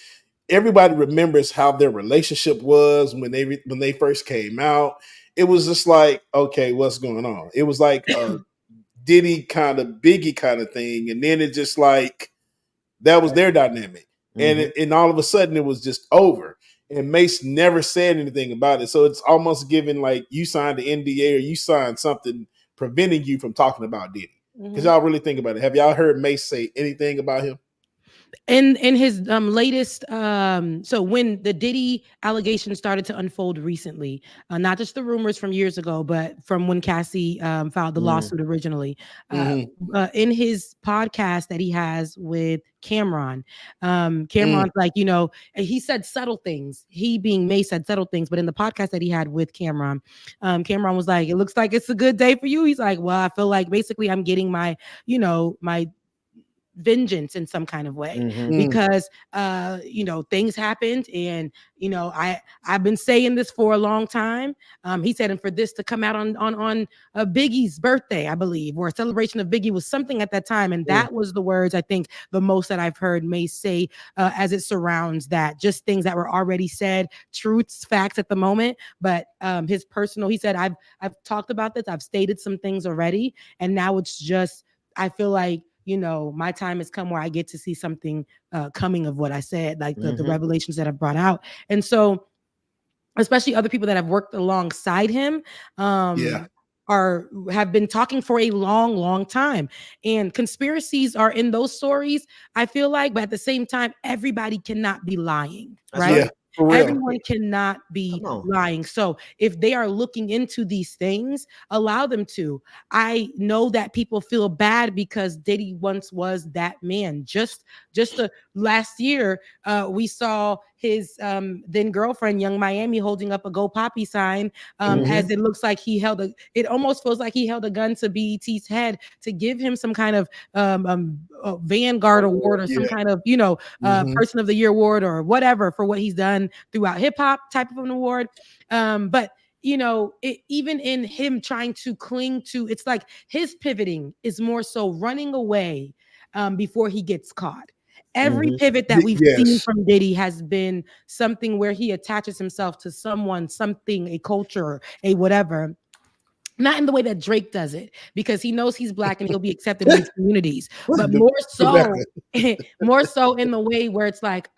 everybody remembers how their relationship was when they first came out. It was just like, okay, what's going on? It was like a Diddy kind of Biggie kind of thing, and then it just like that was their dynamic, and all of a sudden it was just over. And Mace never said anything about it, so it's almost given like you signed the NDA or you signed something preventing you from talking about Diddy. Because y'all really think about it. Have y'all heard Mace say anything about him? In his latest, so when the Diddy allegations started to unfold recently, not just the rumors from years ago, but from when Cassie filed the lawsuit originally, in his podcast that he has with Cameron, Cameron's like, he said subtle things. He being Mace said subtle things, but in the podcast that he had with Cameron, Cameron was like, "It looks like it's a good day for you." He's like, "Well, I feel like basically I'm getting my, my vengeance in some kind of way because things happened, and I've been saying this for a long time." He said, and for this to come out on Biggie's birthday, I believe, or a celebration of Biggie, was something at that time, and that was the words I think the most that I've heard Mace say as it surrounds that, just things that were already said, truths, facts at the moment, but his personal, he said, I've talked about this, I've stated some things already, and now it's just, I feel like my time has come where I get to see something coming of what I said, like the revelations that I've brought out. And so, especially other people that have worked alongside him, have been talking for a long, long time. And conspiracies are in those stories, I feel like, but at the same time, everybody cannot be lying, right? Yeah. Everyone cannot be lying. So if they are looking into these things, allow them to. I know that people feel bad because Diddy once was that man. Just last year, we saw his then girlfriend, Young Miami, holding up a Go Poppy sign, as it looks like it almost feels like he held a gun to BET's head to give him some kind of Vanguard award or some kind of Person of the Year award or whatever for what he's done throughout hip hop type of an award. But even in him trying to cling to, it's like his pivoting is more so running away before he gets caught. Every pivot that we've seen from Diddy has been something where he attaches himself to someone, something, a culture, a whatever. Not in the way that Drake does it, because he knows he's Black and he'll be accepted in these communities, but more so in the way where it's like,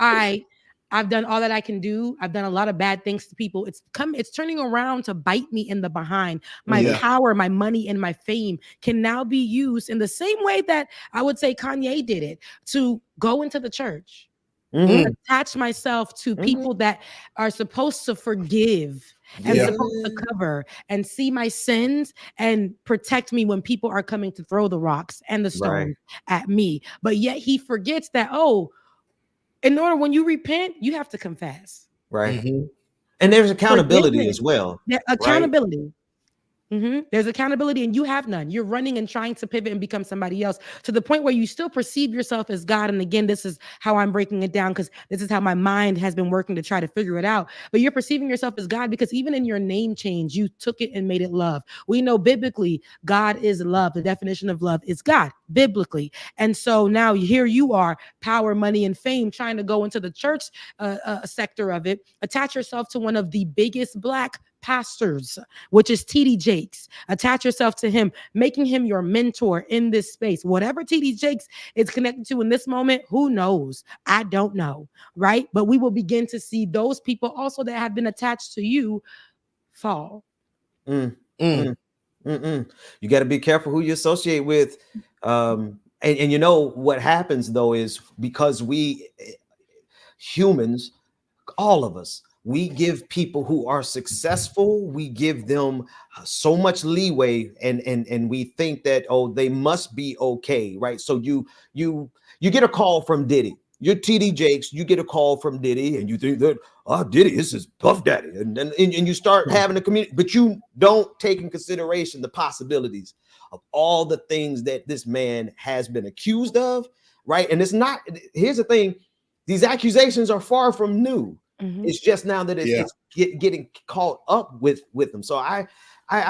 I've done all that I can do. I've done a lot of bad things to people. It's turning around to bite me in the behind. My power, my money, and my fame can now be used in the same way that I would say Kanye did it, to go into the church, attach myself to people that are supposed to forgive and supposed to cover and see my sins and protect me when people are coming to throw the rocks and the stones at me. But yet he forgets that, in order, when you repent, you have to confess. Right. And there's accountability as well. Accountability. Right? There's accountability, and you have none. You're running and trying to pivot and become somebody else, to the point where you still perceive yourself as God. And again, this is how I'm breaking it down, because this is how my mind has been working to try to figure it out. But you're perceiving yourself as God because even in your name change, you took it and made it love. We know biblically God is love. The definition of love is God, biblically. And so now here you are, power, money, and fame, trying to go into the church sector of it, attach yourself to one of the biggest Black pastors, which is TD Jakes. Attach yourself to him, making him your mentor in this space. Whatever TD Jakes is connected to in this moment, who knows? I don't know, right? But we will begin to see those people also that have been attached to you fall. You got to be careful who you associate with. And you know what happens though is because we humans, all of us, we give people who are successful, we give them so much leeway, and we think that, oh, they must be okay, right? So you get a call from Diddy. You're TD Jakes, you get a call from Diddy, and you think that, oh, Diddy, this is Puff Daddy, and you start having a community, but you don't take in consideration the possibilities of all the things that this man has been accused of, right? And it's not, here's the thing, these accusations are far from new. It's just now that it's getting caught up with them. So I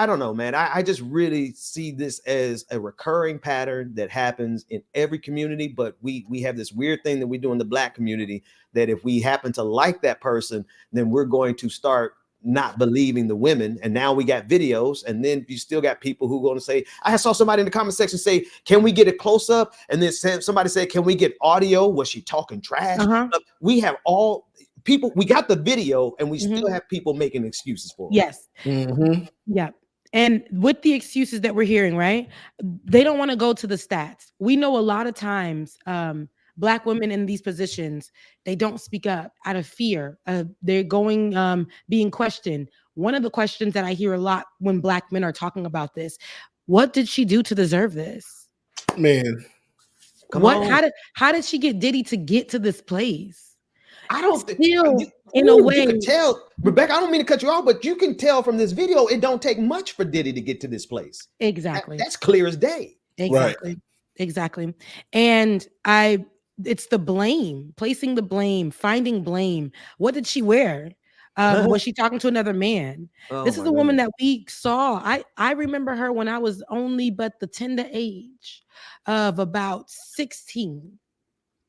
don't know, man. I just really see this as a recurring pattern that happens in every community. But we have this weird thing that we do in the Black community that if we happen to like that person, then we're going to start not believing the women. And now we got videos, and then you still got people who are going to say, I saw somebody in the comment section say, can we get a close up? And then somebody said, can we get audio? Was she talking trash? We have all people, we got the video, and we still have people making excuses for it. Yes. Yeah. And with the excuses that we're hearing, right? They don't want to go to the stats. We know a lot of times Black women in these positions, they don't speak up out of fear. They're going, being questioned. One of the questions that I hear a lot when Black men are talking about this, what did she do to deserve this? Man. How did she get Diddy to get to this place? I don't think in a way you can tell, Rebecca, I don't mean to cut you off, but you can tell from this video, it don't take much for Diddy to get to this place. Exactly. That's clear as day. Exactly. Right. Exactly. And it's the blame, placing the blame, finding blame. What did she wear? Was she talking to another man? This is the woman that we saw. I remember her when I was only but the tender age of about 16.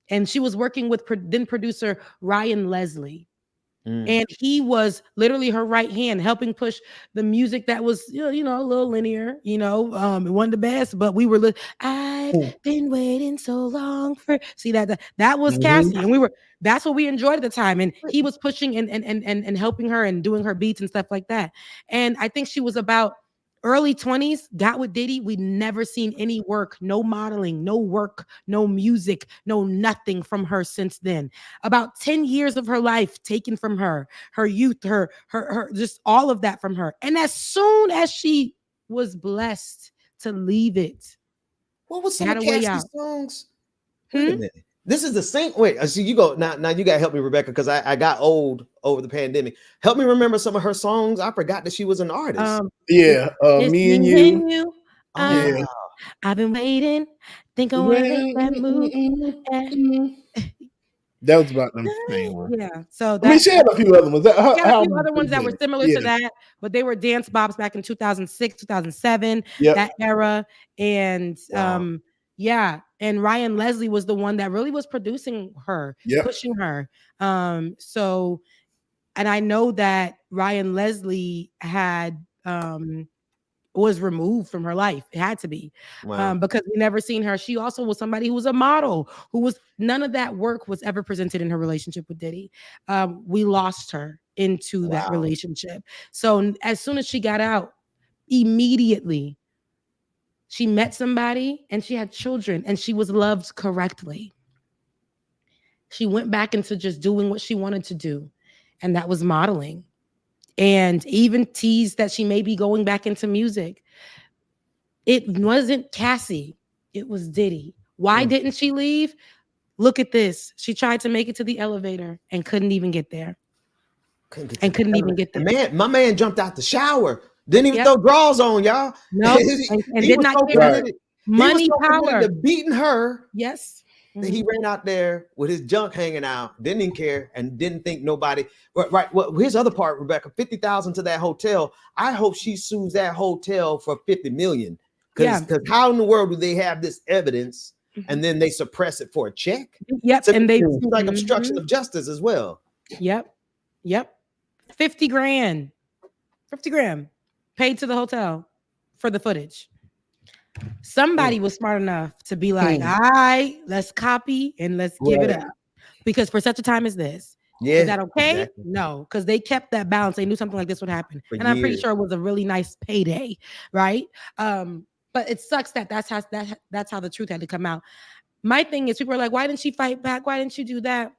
And she was working with then producer Ryan Leslie. And he was literally her right hand, helping push the music that was, a little linear, it wasn't the best, but we were, I've been waiting so long for, see that was Cassie. And that's what we enjoyed at the time. And he was pushing and helping her and doing her beats and stuff like that. And I think she was about early 20s, got with Diddy. We'd never seen any work, no modeling, no work, no music, no nothing from her since then. About 10 years of her life taken from her youth, her just all of that from her. And as soon as she was blessed to leave it, what was some of Cassie's songs? Wait a minute. This is the same. Wait, see, you go now. You gotta help me, Rebecca, because I got old over the pandemic. Help me remember some of her songs. I forgot that she was an artist. Me and You. I've been waiting. Think I want to make that move. That was about them main ones. Yeah. So she had a few other ones. She had a few other ones that were similar to that, but they were dance bops back in 2006, 2007, that era, and yeah. And Ryan Leslie was the one that really was producing her, pushing her. So, and I know that Ryan Leslie had was removed from her life. It had to be because we never seen her. She also was somebody who was a model, none of that work was ever presented in her relationship with Diddy. We lost her into that relationship. So as soon as she got out, immediately, she met somebody and she had children and she was loved correctly. She went back into just doing what she wanted to do. And that was modeling. And even teased that she may be going back into music. It wasn't Cassie. It was Diddy. Why didn't she leave? Look at this. She tried to make it to the elevator and couldn't even get there. Man, my man jumped out the shower. Didn't even throw drawers on, y'all. No, and did not care. Money, power, beating her. Yes. That he ran out there with his junk hanging out, didn't even care, and didn't think nobody. Right. Well, here's the other part, Rebecca. $50,000 to that hotel. I hope she sues that hotel for $50 million. Because how in the world do they have this evidence and then they suppress it for a check? Yep. So and they seem like obstruction of justice as well. Yep. $50 grand. 50 grand paid to the hotel for the footage. Somebody was smart enough to be like, all right, let's copy and let's give it up. Because for such a time as this, is that okay? Exactly. No, because they kept that balance. They knew something like this would happen. For and years. I'm pretty sure it was a really nice payday, right? But it sucks that that's how the truth had to come out. My thing is, people are like, why didn't she fight back? Why didn't you do that?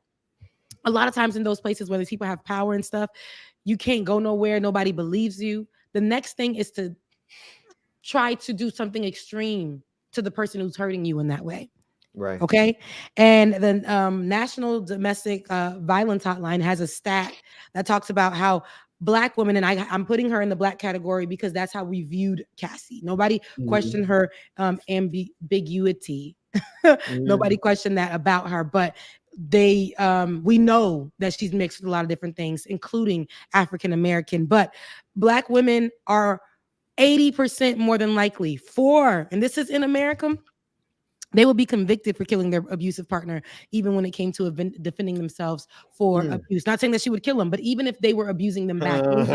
A lot of times in those places where these people have power and stuff, you can't go nowhere. Nobody believes you. The next thing is to try to do something extreme to the person who's hurting you in that way. Right. Okay. And the National Domestic Violence Hotline has a stat that talks about how Black women, and I'm putting her in the Black category because that's how we viewed Cassie. Nobody questioned her ambiguity. Nobody questioned that about her, but we know that she's mixed with a lot of different things, including African American. But Black women are 80% more than likely and this is in America, they will be convicted for killing their abusive partner, even when it came to defending themselves for abuse. Not saying that she would kill them, but even if they were abusing them back, police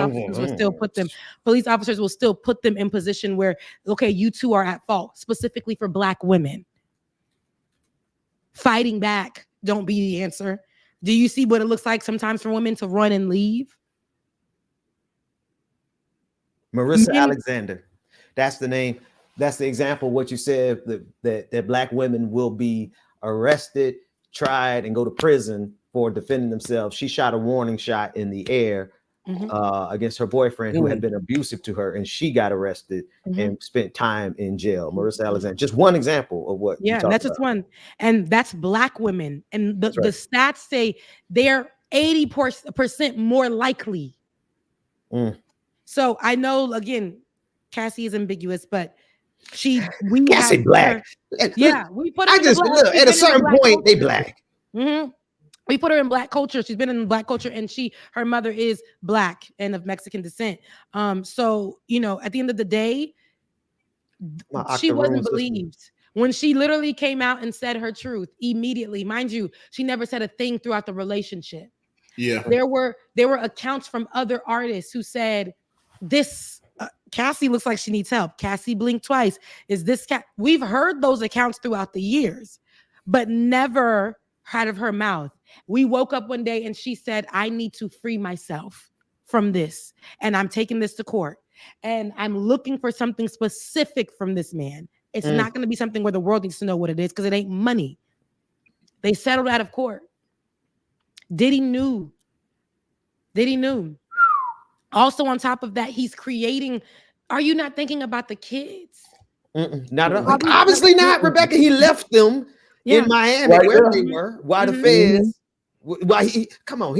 officers will still put them in position where, okay, you two are at fault, specifically for Black women. Fighting back don't be the answer. Do you see what it looks like sometimes for women to run and leave? Marissa Alexander, that's the name. That's the example of what you said, that Black women will be arrested, tried, and go to prison for defending themselves. She shot a warning shot in the air against her boyfriend who had been abusive to her, and she got arrested and spent time in jail. Marissa Alexander, just one example of what. Yeah, that's just one. And that's Black women. And the stats say they're 80% more likely. So I know, again, Cassie is ambiguous, but we Cassie Black. We put her at a certain point, they Black. We put her in Black culture. She's been in Black culture, and her mother is Black and of Mexican descent. So, at the end of the day, she wasn't believed. When she literally came out and said her truth immediately, mind you, she never said a thing throughout the relationship. Yeah. There were accounts from other artists who said, this Cassie looks like she needs help. Cassie blinked twice. Is this cat? We've heard those accounts throughout the years, but never out of her mouth. We woke up one day and she said, I need to free myself from this. And I'm taking this to court. And I'm looking for something specific from this man. It's not going to be something where the world needs to know what it is, because it ain't money. They settled out of court. Diddy knew. Also, on top of that, he's creating. Are you not thinking about the kids? Not obviously not, Rebecca. He left them in Miami where they were. Why the feds? Why he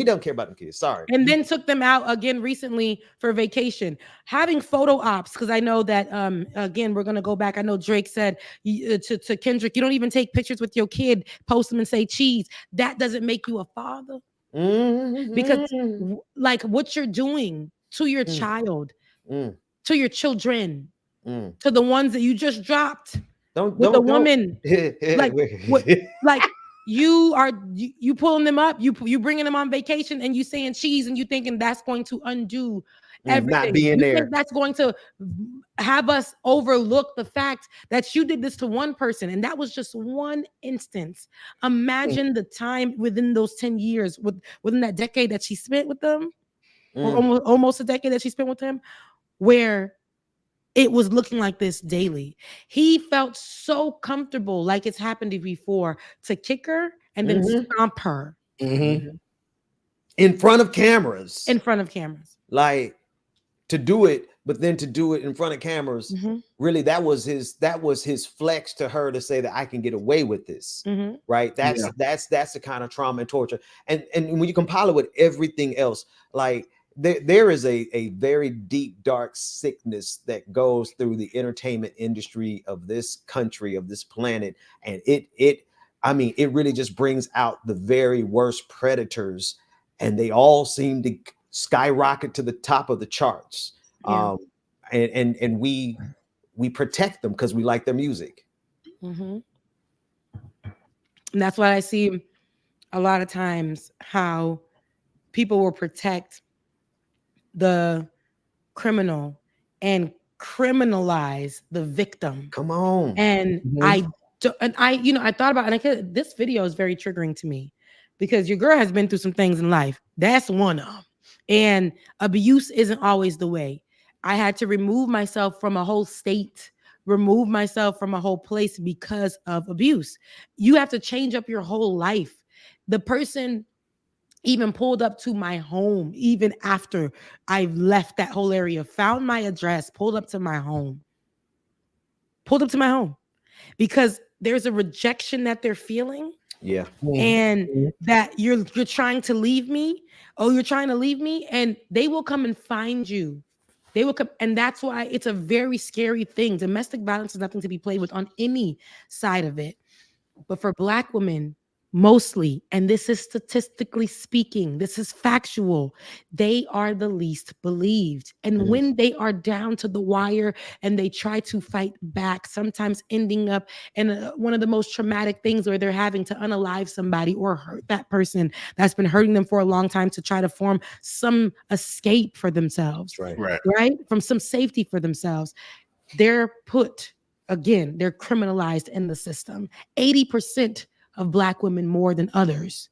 doesn't care about the kids. Sorry. And then took them out again recently for vacation, having photo ops. Because I know that again, we're gonna go back. I know Drake said to Kendrick, you don't even take pictures with your kid, post them and say cheese. That doesn't make you a father. Because like what you're doing to your child, to your children, to the ones that you just dropped, the woman, like you pulling them up, you bringing them on vacation, and you saying cheese, and you thinking that's going to undo everything. Not being there. Think that's going to have us overlook the fact that you did this to one person, and that was just one instance. Imagine the time within those 10 years, within that decade that she spent with them, or almost a decade that she spent with him, where it was looking like this daily. He felt so comfortable, like it's happened before, to kick her and then stomp her in front of cameras. Like to do it, but then to do it in front of cameras. Really, that was his flex to her to say that I can get away with this. Right? That's the kind of trauma and torture. And when you compile it with everything else, like there is a very deep, dark sickness that goes through the entertainment industry of this country, of this planet. And it really just brings out the very worst predators, and they all seem to skyrocket to the top of the charts. And we protect them because we like their music. And that's why I see a lot of times how people will protect the criminal and criminalize the victim. Come on. And I thought about it, and this video is very triggering to me because your girl has been through some things in life. That's one of them. And abuse isn't always the way. I had to remove myself from a whole state, remove myself from a whole place because of abuse. You have to change up your whole life. The person even pulled up to my home, even after I left that whole area, found my address, pulled up to my home, because there's a rejection that they're feeling. Yeah. And that you're trying to leave me. Oh, you're trying to leave me, and they will come and find you. They will come, and that's why it's a very scary thing. Domestic violence is nothing to be played with on any side of it. But for Black women, mostly, and this is statistically speaking, this is factual, they are the least believed. And when they are down to the wire and they try to fight back, sometimes ending up in one of the most traumatic things where they're having to unalive somebody or hurt that person that's been hurting them for a long time to try to form some escape for themselves, right? From some safety for themselves. They're criminalized in the system. 80% of Black women more than others.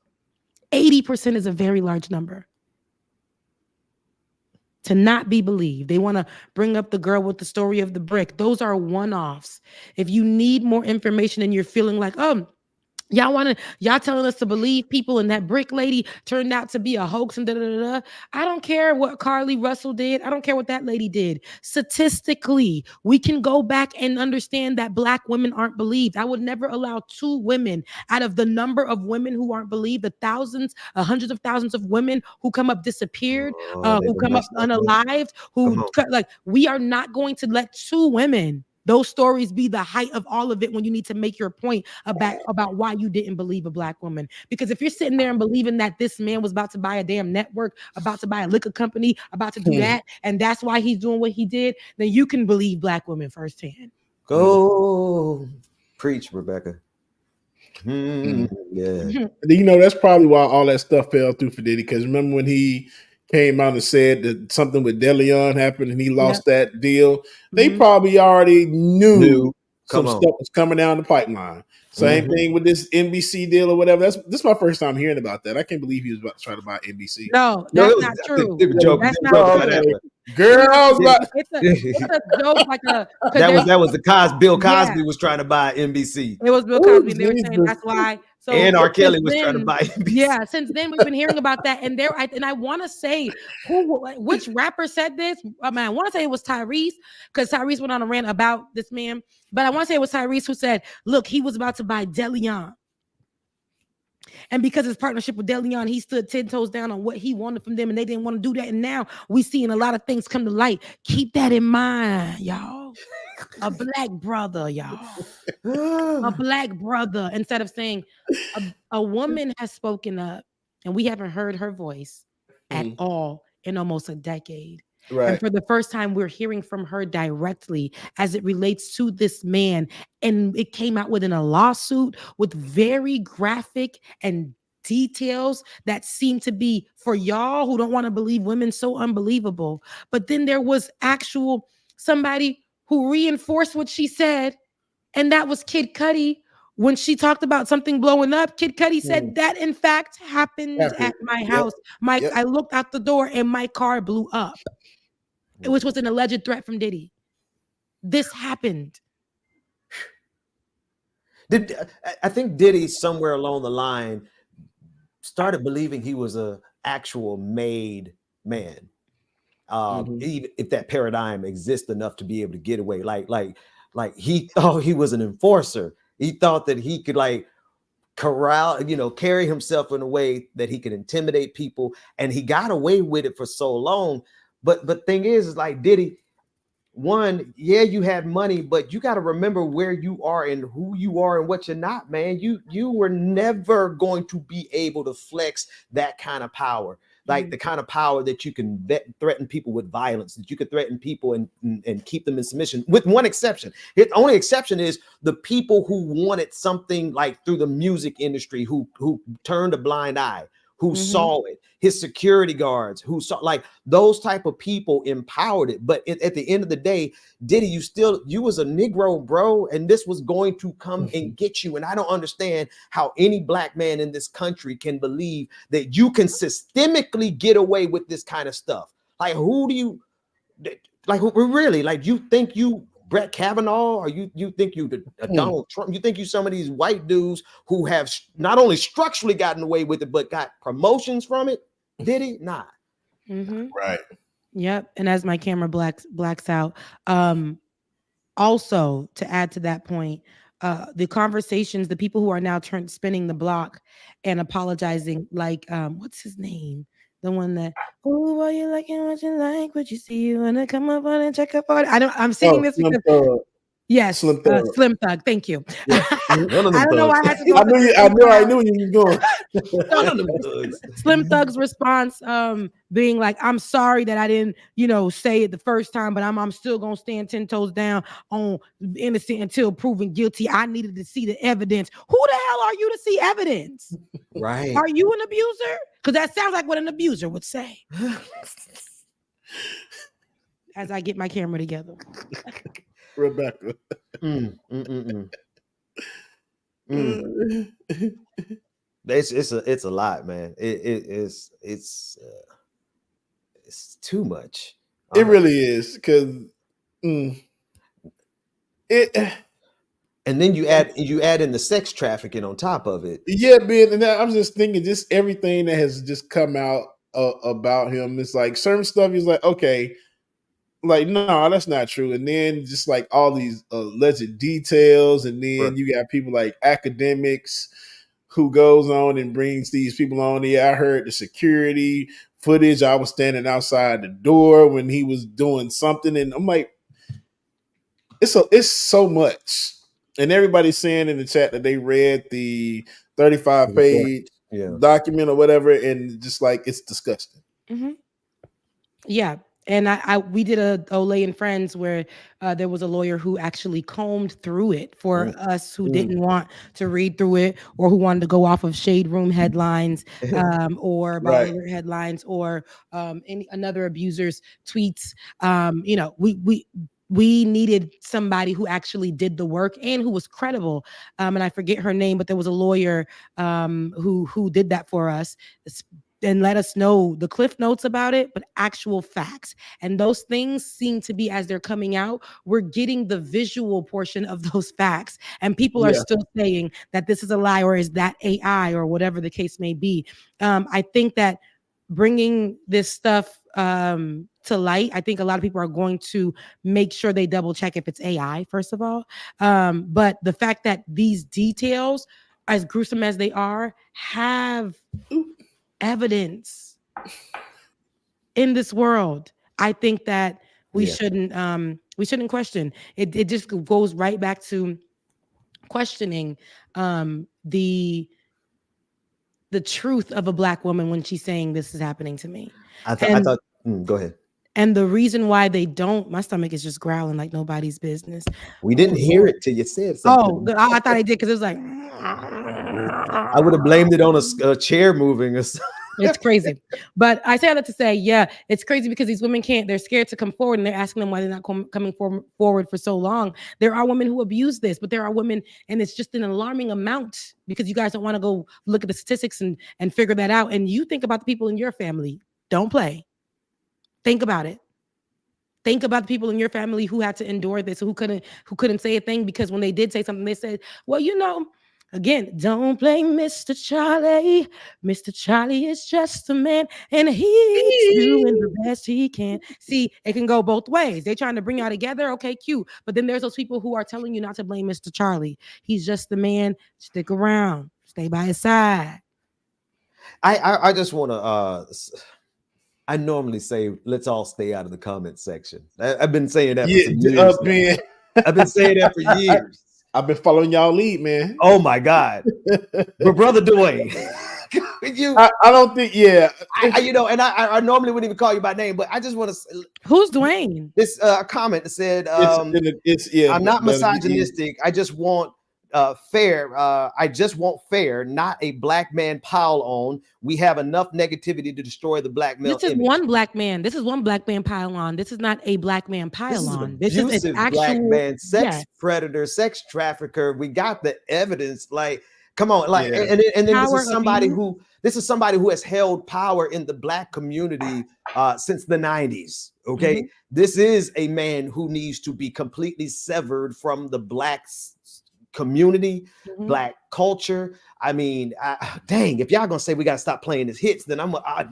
80% is a very large number. To not be believed. They want to bring up the girl with the story of the brick. Those are one-offs. If you need more information and you're feeling like, y'all telling us to believe people and that brick lady turned out to be a hoax and da-da-da-da. I don't care what Carly Russell did. I don't care what that lady did. Statistically, we can go back and understand that Black women aren't believed. I would never allow 2 women out of the number of women who aren't believed, the thousands, hundreds of thousands of women who come up disappeared, who come up unalived, we are not going to let 2 women, those stories, be the height of all of it when you need to make your point about why you didn't believe a Black woman. Because if you're sitting there and believing that this man was about to buy a damn network, about to buy a liquor company, about to do that, and that's why he's doing what he did, then you can believe Black women firsthand. Go preach, Rebecca. Yeah. That's probably why all that stuff fell through for Diddy. Because remember when he came out and said that something with DeLeon happened and he lost that deal, they probably already knew some stuff was coming down the pipeline. Same thing with this NBC deal or whatever. This is my first time hearing about that. I can't believe he was about to try to buy NBC. No, that's not true. That's not true. Girls, it's a joke. That was the Bill Cosby was trying to buy NBC. It was Bill Cosby. They were saying that's why. So and R. Kelly was trying to buy NBC. Yeah, since then we've been hearing about that, and I want to say which rapper said this. I want to say it was Tyrese, because Tyrese went on a rant about this man. But I want to say it was Tyrese who said, "Look, he was about to buy DeLeon, and because his partnership with DeLeon, he stood 10 toes down on what he wanted from them, and they didn't want to do that. And now we seeing a lot of things come to light. Keep that in mind, y'all. A Black brother, y'all. A Black brother." Instead of saying a woman has spoken up, and we haven't heard her voice at all in almost a decade. Right. And for the first time, we're hearing from her directly as it relates to this man. And it came out within a lawsuit with very graphic and details that seem to be, for y'all who don't want to believe women, so unbelievable. But then there was actual somebody who reinforced what she said, and that was Kid Cudi. When she talked about something blowing up, Kid Cudi said that in fact happened at my house. I looked out the door and my car blew up. Which was an alleged threat from Diddy. This happened. I think Diddy, somewhere along the line, started believing he was a actual made man. Even if that paradigm exists enough to be able to get away, like he thought he was an enforcer. He thought that he could corral, carry himself in a way that he could intimidate people, and he got away with it for so long. But thing is like Diddy, one, you had money, but you got to remember where you are and who you are and what you're not, man. You were never going to be able to flex that kind of power, like the kind of power that you can threaten people with violence, that you could threaten people and keep them in submission, with one exception. The only exception is the people who wanted something like through the music industry, who turned a blind eye, who saw it, his security guards who saw, like those type of people empowered it. But at the end of the day, Diddy, you was a Negro, bro, and this was going to come and get you. And I don't understand how any black man in this country can believe that you can systemically get away with this kind of stuff. Like, who do you, like, really, like, you think you Brett Kavanaugh, or you think you Donald Trump? You think you some of these white dudes who have not only structurally gotten away with it, but got promotions from it? Did he? Nah. Right. Yep. And as my camera blacks out, also to add to that point, the conversations, the people who are now spinning the block and apologizing, like what's his name? The one that, oh, why you liking what you like, what you see, you wanna come up on and check up on it. I'm seeing this because yes, Slim Thug. Slim Thug. Thank you. Yeah. I don't know why I had to go. I knew where you were going. Slim Thug's response, being like, "I'm sorry that I didn't, say it the first time, but I'm still gonna stand 10 toes down on innocent until proven guilty. I needed to see the evidence." Who the hell are you to see evidence? Right? Are you an abuser? Because that sounds like what an abuser would say. As I get my camera together, Rebecca. It's a lot, man. It's too much. It really is, because and then you add in the sex trafficking on top of it. Yeah, man. And I was just thinking, just everything that has just come out about him. It's like certain stuff. He's like, okay, like, no, that's not true. And then just like all these alleged details, and then you got people like academics who goes on and brings these people on. Yeah, I heard the security footage. I was standing outside the door when he was doing something, and I'm like, it's so much. And everybody's saying in the chat that they read the 35-page document or whatever, and just like, it's disgusting. Yeah. And we did a Olay and Friends where there was a lawyer who actually combed through it for us who didn't want to read through it, or who wanted to go off of Shade Room headlines or Baller headlines, or any another abuser's tweets. We needed somebody who actually did the work and who was credible. And I forget her name, but there was a lawyer who did that for us and let us know the cliff notes about it, but actual facts. And those things seem to be, as they're coming out, we're getting the visual portion of those facts. And people are still saying that this is a lie, or is that AI, or whatever the case may be. I think that bringing this stuff to light, I think a lot of people are going to make sure they double check if it's AI, first of all. But the fact that these details, as gruesome as they are, have evidence in this world, I think that we shouldn't question it. It just goes right back to questioning the truth of a Black woman when she's saying this is happening to me. I thought go ahead. And the reason why they don't, my stomach is just growling like nobody's business. We didn't hear it till you said something. Oh, I thought I did, because it was like, I would have blamed it on a chair moving or something. It's crazy. But I say that to say, yeah, it's crazy because these women they're scared to come forward, and they're asking them why they're not coming forward for so long. There are women who abuse this, but there are women, and it's just an alarming amount, because you guys don't want to go look at the statistics and figure that out. And you think about the people in your family. Don't play. Think about it. Think about the people in your family who had to endure this, who couldn't say a thing, because when they did say something, they said, well, again, don't blame Mr. Charlie. Mr. Charlie is just a man, and he's doing the best he can. See, it can go both ways. They're trying to bring y'all together. Okay, cute. But then there's those people who are telling you not to blame Mr. Charlie. He's just the man. Stick around. Stay by his side. I just want to I normally say, let's all stay out of the comment section. I've been saying that for years. Man. I've been saying that for years. I've been following y'all lead, man. Oh my God. But brother Dwayne, I don't think, I normally wouldn't even call you by name, but I just want to. Who's Dwayne? This comment that said, I'm not misogynistic. I just want fair. I just want fair, not a black man pile on. We have enough negativity to destroy the black male This is image. one black man. This is one black man pile on. This is not a black man pile on. This is an abusive black actual man, sex predator, sex trafficker. We got the evidence. Like, come on, like, and then this is somebody who has held power in the black community since the 90s. Okay, this is a man who needs to be completely severed from the black community, black culture. I mean, dang, if y'all gonna say we gotta stop playing his hits, then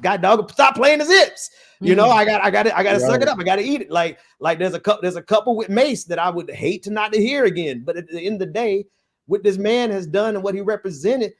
God dog, stop playing his hits. You know, I gotta suck it up. I gotta eat it. Like there's a couple with Mace that I would hate to not to hear again. But at the end of the day, what this man has done and what he represented,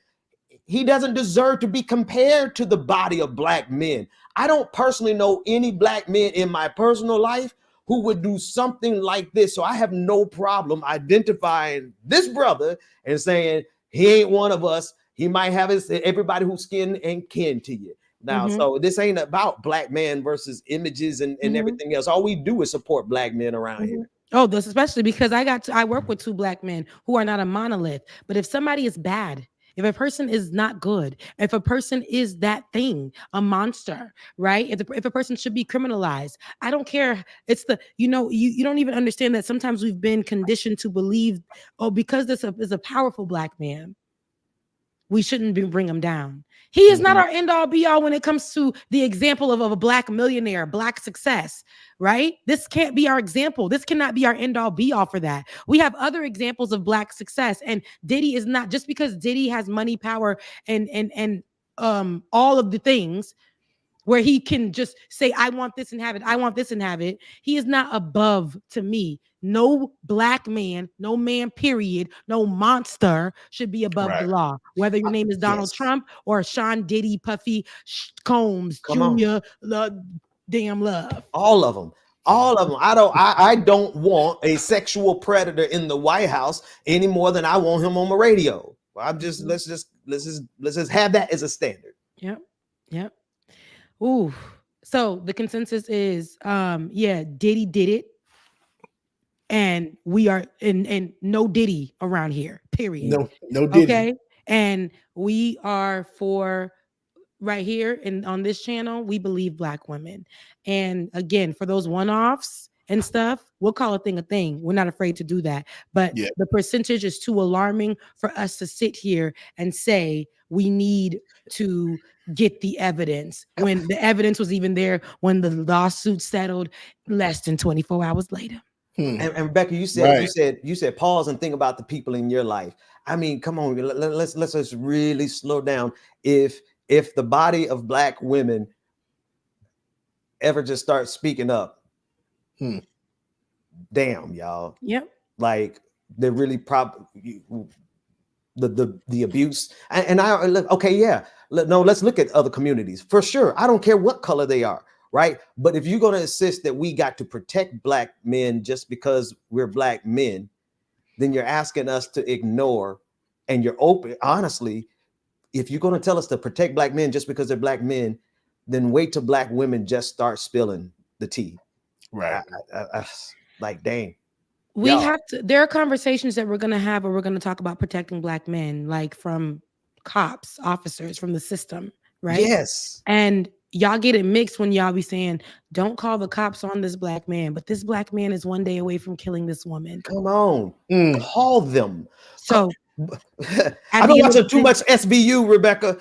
he doesn't deserve to be compared to the body of black men. I don't personally know any black men in my personal life who would do something like this. So I have no problem identifying this brother and saying he ain't one of us. He might have everybody who's skin and kin to you. Now, so this ain't about black man versus images and everything else. All we do is support black men around here. Oh, this especially because I work with two black men who are not a monolith. But if somebody is bad, if a person is not good, if a person is that thing, a monster, right? If a person should be criminalized, I don't care. It's you don't even understand that sometimes we've been conditioned to believe, oh, because this is a powerful black man, we shouldn't bring him down. He is not our end all be all when it comes to the example of a black millionaire, black success, right? This can't be our example. This cannot be our end all be all for that. We have other examples of black success, and Diddy is not, just because Diddy has money, power, and all of the things where he can just say, I want this and have it. I want this and have it. He is not above, to me. No black man, no man, period, no monster should be above the law. Whether your name is Donald Trump or Sean Diddy, Puffy, Combs, Jr., damn love. All of them. All of them. I don't want a sexual predator in the White House any more than I want him on my radio. I'm just let's just have that as a standard. Yep. Ooh. So the consensus is Diddy did it. And we are and no Diddy around here, period. No Diddy. Okay. And we are for right here and on this channel, we believe black women. And again, for those one-offs and stuff, we'll call a thing. We're not afraid to do that. But the percentage is too alarming for us to sit here and say we need to get the evidence when the evidence was even there when the lawsuit settled less than 24 hours later. And Rebecca, you said pause and think about the people in your life. I mean, come on, let's just really slow down. If the body of black women ever just start speaking up, damn, y'all. Yep. Like they're really the abuse. And I look, okay, yeah. No, let's look at other communities for sure. I don't care what color they are. Right. But if you're going to insist that we got to protect black men just because we're black men, then you're asking us to ignore, and you're open. Honestly, if you're going to tell us to protect black men just because they're black men, then wait till black women just start spilling the tea. Right. Like, dang. We have to. There are conversations that we're going to have where we're going to talk about protecting black men, like from cops, officers, from the system. Right. Yes. And y'all get it mixed when y'all be saying, don't call the cops on this black man, but this black man is one day away from killing this woman. Come on, call them. So I've been watching too much SVU, Rebecca.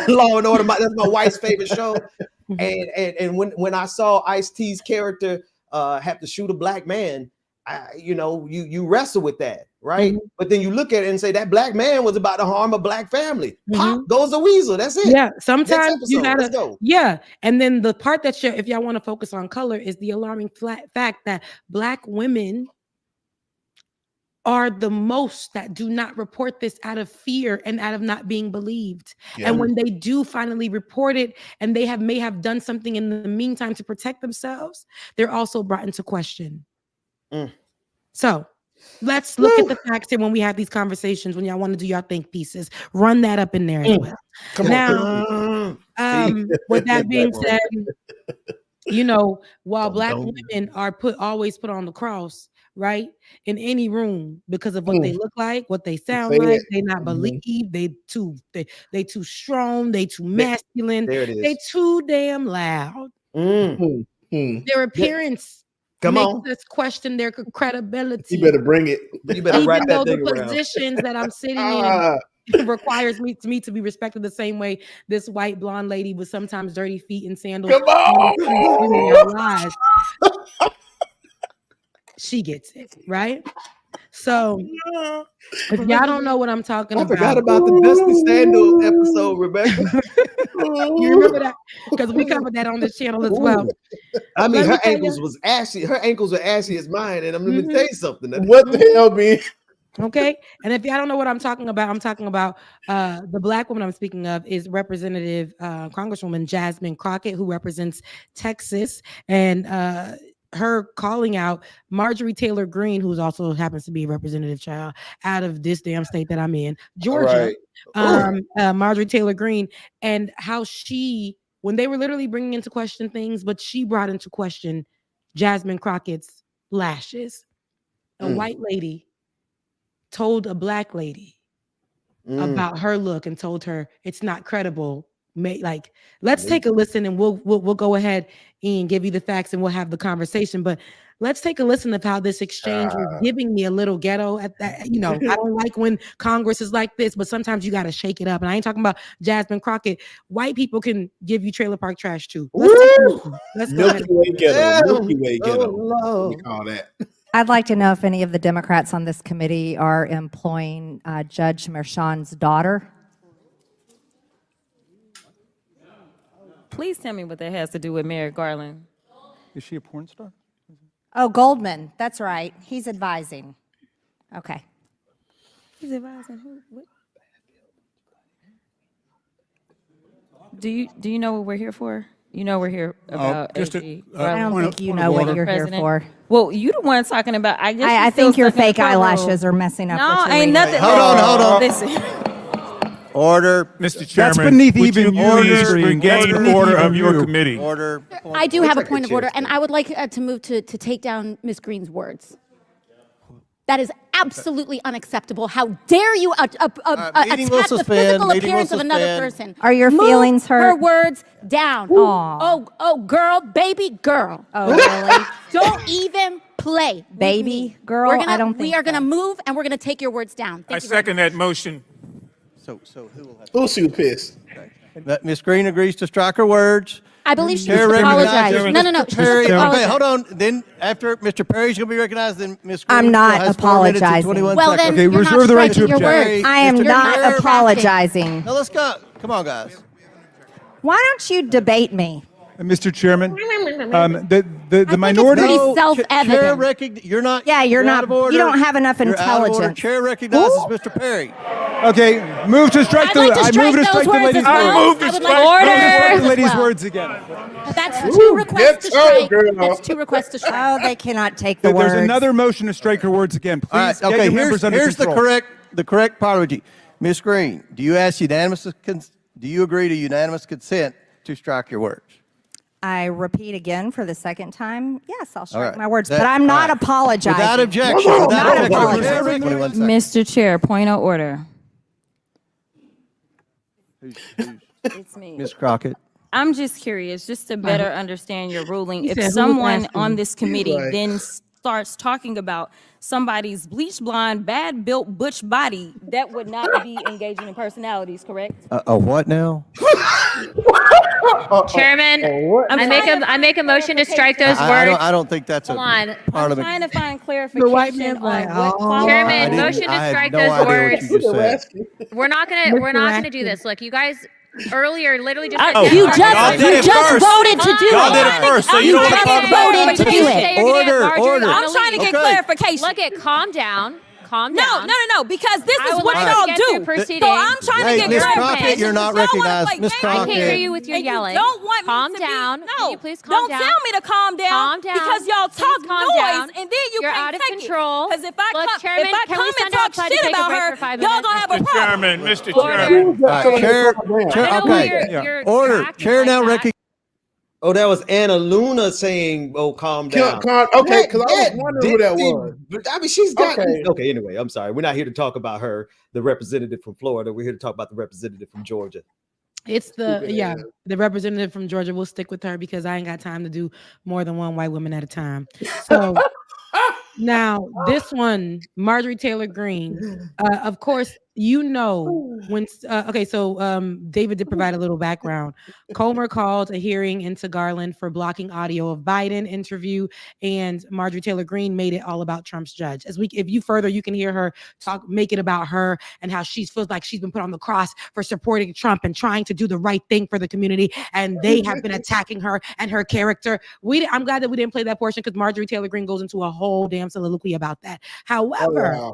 Law and Order. That's my wife's favorite show. And when I saw Ice-T's character have to shoot a black man, you wrestle with that, right? But then you look at it and say that black man was about to harm a black family. Pop goes a weasel. That's it. Yeah, sometimes you gotta go. Yeah, and then the part that if y'all want to focus on color is the alarming fact that black women are the most that do not report this out of fear and out of not being believed. Yeah. And when they do finally report it, and they may have done something in the meantime to protect themselves, they're also brought into question. So let's look at the facts here when we have these conversations. When y'all want to do your think pieces, run that up in there as well. With that being said, while black women are always put on the cross, right, in any room because of what they look like, what they sound Say like. it. They not believe. They too strong. They too masculine. There it is. They too damn loud. Mm. Their appearance Come makes on. us question their credibility. You better bring it. You better Even wrap though that the thing around. positions that I'm sitting in Ah, requires me to be respected the same way this white blonde lady with sometimes dirty feet and sandals come on. screaming out lies. She gets it, right? So if y'all don't know what I'm talking I about, forgot about the Dusty Sandal episode, Rebecca. you remember that? Because we covered that on this channel as well. I mean, Let me her tell ankles you- was ashy. Her ankles were ashy as mine, and I'm going to tell you something. What the hell, man? Okay. And if y'all don't know what I'm talking about the black woman I'm speaking of is Representative Congresswoman Jasmine Crockett, who represents Texas, and her calling out Marjorie Taylor Greene, who's also happens to be a representative child out of this damn state that I'm in, Georgia. Marjorie Taylor Greene, and how she, when they were literally bringing into question things, but she brought into question Jasmine Crockett's lashes. A white lady told a black lady about her look and told her it's not credible. Let's take a listen, and we'll go ahead and give you the facts, and we'll have the conversation. But let's take a listen of how this exchange was giving me a little ghetto at that. You know, I don't like when Congress is like this, but sometimes you got to shake it up. And I ain't talking about Jasmine Crockett. White people can give you trailer park trash too. Let's take a listen. Let's go ahead. Milky Way ghetto. Milky Way ghetto. Oh, What you call that? I'd like to know if any of the Democrats on this committee are employing Judge Merchan's daughter. Please tell me what that has to do with Merrick Garland. Is she a porn star? Oh, Goldman. That's right. He's advising. Okay. He's advising who? What? Do you know what we're here for? You know we're here about just AG. I don't think you know what you're here for. Well, you the one talking about. I guess I think your fake eyelashes are messing up. No, what you're ain't reading. nothing. Hold on. Listen. Order. Mr. Chairman, That's beneath would even you your please history and regain beneath order even of your you. committee? Order. I do have a point of order, and I would like to move to take down Ms. Green's words. That is absolutely unacceptable. How dare you attack the physical appearance of another person? Are your Move feelings hurt? her words down. Oh, girl, baby girl. Oh, really? Don't even play. with Baby me. girl? I don't think we are so. going to move, and we're going to take your words down. I second that motion. So who will have? Who's you pissed? Ms. Green agrees to strike her words. I believe she Chair needs to apologize. recognizes No. Mr. She Perry. needs to apologize. Okay, hold on. Then after Mr. Perry's going to be recognized, then Ms. Green I'm not has 4 minutes and apologizing. 21 Well, seconds. then you're reserve not the right to striking your object. words. I am Mr. not Perry. apologizing. Now let's go. Come on, guys. Why don't you debate me? Mr. Chairman, the It's minority. pretty Chair self-evident. you're not. Yeah, you're not. out of order. You don't have enough You're out of order. intelligence. Chair recognizes Mr. Perry. Okay, move to strike I'd like to strike those words as well. I move to I would strike like to those strike the those lady's as well. words again. That's two requests to strike. girl. That's two requests to strike. Oh, they cannot take the There's words. another motion to strike her words again. Please All right. get Okay. your members under Here's control. the correct apology. Ms. Green, do you agree to unanimous consent to strike your words? I repeat again for the second time. Yes, I'll All strike right. my words, That- but I'm not all right. apologizing. Without objection. Not Without objection. apologizing. 21 seconds. Mr. Chair, point of order. It's me. Ms. Crockett. I'm just curious, just to better understand your ruling. He If said, "Who was someone asking?" on this committee Right. then starts talking about somebody's bleach blonde, bad built butch body, that would not be engaging in personalities, correct? A what now? Chairman, I make a motion to strike those words. I don't think that's Hold on. I'm Parliament. trying to find The clarification white man's like, on what oh. qualifies. Chairman, motion to I had strike no those idea words. what you just said. We're not gonna do this. Look, you guys earlier literally just said You that just Marjorie- did it first. voted to do Y'all it. did it first, so you don't want to talk about it. voted to do it. Order. I'm trying to get clarification. Look it, calm down. Calm down. No, because this I is would what like to y'all get do. through proceedings. So I'm trying to Hey, get Ms. clarification. Crockett, you're not Y'all wanna recognized. play Ms. games. I can't hear Crockett. you with your And yelling. You don't want Calm me to down. Be, Can no, you please calm don't down? tell me to calm down. Calm down. Because y'all Please talk calm noise, down. and then you You're can't out of take control. Because if Look, I Chairman, come can we and stand talk outside to shit take a about break her, for 5 y'all minutes? gonna have a Mr. problem. Chairman, Mr. Order. Chairman. Chair. I know Okay. you're Order. acting Chair now like that. Oh, that was Anna Luna saying, "Oh, calm down." Okay, because I was wondering who that was. I mean, she's got Okay. Okay, anyway, I'm sorry. We're not here to talk about her, the representative from Florida. We're here to talk about the representative from Georgia. It's the representative from Georgia. We'll stick with her because I ain't got time to do more than one white woman at a time. So now this one, Marjorie Taylor Greene, of course, you know when. David did provide a little background. Comer called a hearing into Garland for blocking audio of Biden interview, and Marjorie Taylor Greene made it all about Trump's judge. If you further, you can hear her make it about her and how she feels like she's been put on the cross for supporting Trump and trying to do the right thing for the community, and they have been attacking her and her character. I'm glad that we didn't play that portion because Marjorie Taylor Greene goes into a whole damn soliloquy about that. However,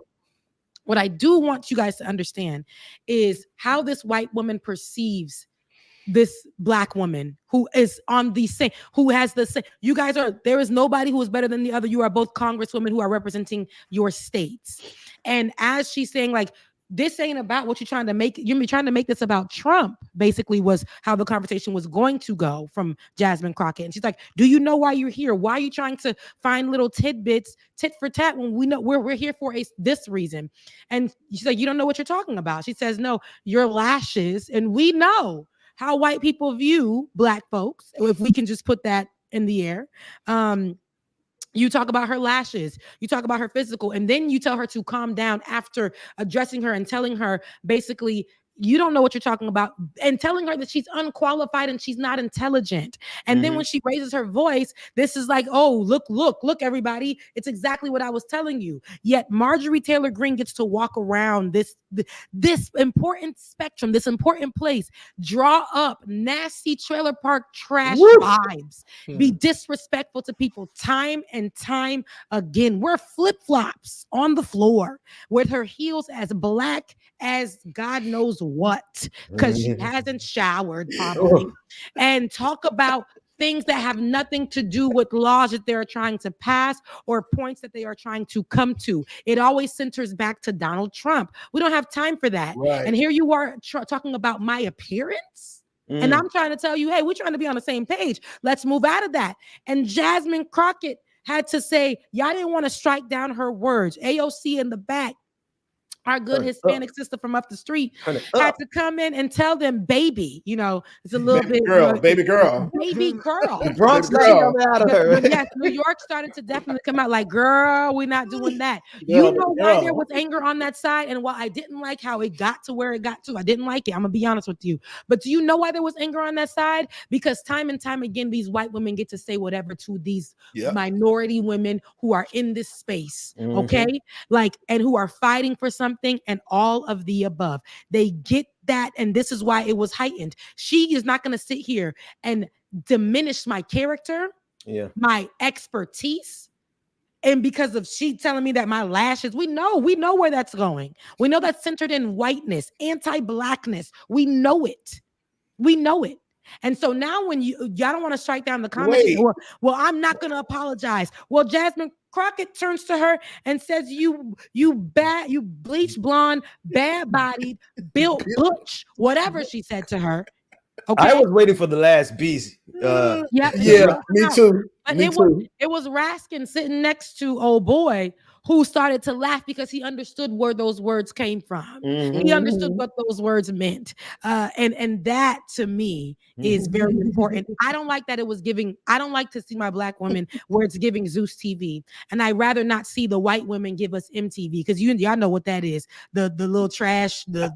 what I do want you guys to understand is how this white woman perceives this black woman who is on the same, who has the same. You guys there is nobody who is better than the other. You are both congresswomen who are representing your states. And as she's saying, like, this ain't about what you're trying to make. You're trying to make this about Trump, basically, was how the conversation was going to go from Jasmine Crockett. And she's like, do you know why you're here? Why are you trying to find little tidbits, tit for tat, when we know we're here for this reason? And she's like, you don't know what you're talking about. She says, no, your lashes. And we know how white people view black folks, if we can just put that in the air. You talk about her lashes, you talk about her physical, and then you tell her to calm down after addressing her and telling her basically, you don't know what you're talking about, and telling her that she's unqualified and she's not intelligent. And then when she raises her voice, this is like, oh, look, everybody, it's exactly what I was telling you. Yet Marjorie Taylor Greene gets to walk around this important spectrum, this important place, draw up nasty trailer park trash vibes, be disrespectful to people time and time again. Wear flip-flops on the floor with her heels as black as God knows what, because she hasn't showered probably, and talk about things that have nothing to do with laws that they're trying to pass or points that they are trying to come to. It always centers back to Donald Trump. We don't have time for that. Right. And here you are talking about my appearance. And I'm trying to tell you, hey, we're trying to be on the same page. Let's move out of that. And Jasmine Crockett had to say, y'all didn't want to strike down her words. AOC in the back, our good Hispanic sister from up the street, had to come in and tell them, baby, it's a little baby girl. The Bronx girl out of her. Yes, New York started to definitely come out like, girl, we're not doing that. You know why there was anger on that side, and why I didn't like how it got to where it got to. I didn't like it. I'm gonna be honest with you. But do you know why there was anger on that side? Because time and time again, these white women get to say whatever to these minority women who are in this space, okay? Like, and who are fighting for something, and all of the above. They get that, and this is why it was heightened. She is not going to sit here and diminish my character, my expertise, and because of she telling me that my lashes, we know where that's going. We know that's centered in whiteness, anti-blackness. We know it. And so now when y'all don't want to strike down the conversation, well, I'm not going to apologize. Well, Jasmine Crockett turns to her and says, you bleach blonde, bad-bodied, built butch, whatever she said to her. Okay. I was waiting for the last beast. Me too. But it was Raskin sitting next to old boy who started to laugh because he understood where those words came from. He understood what those words meant. And that to me is very important. I don't like that I don't like to see my black women where it's giving Zeus TV. And I'd rather not see the white women give us MTV, because y'all know what that is. The little trash, I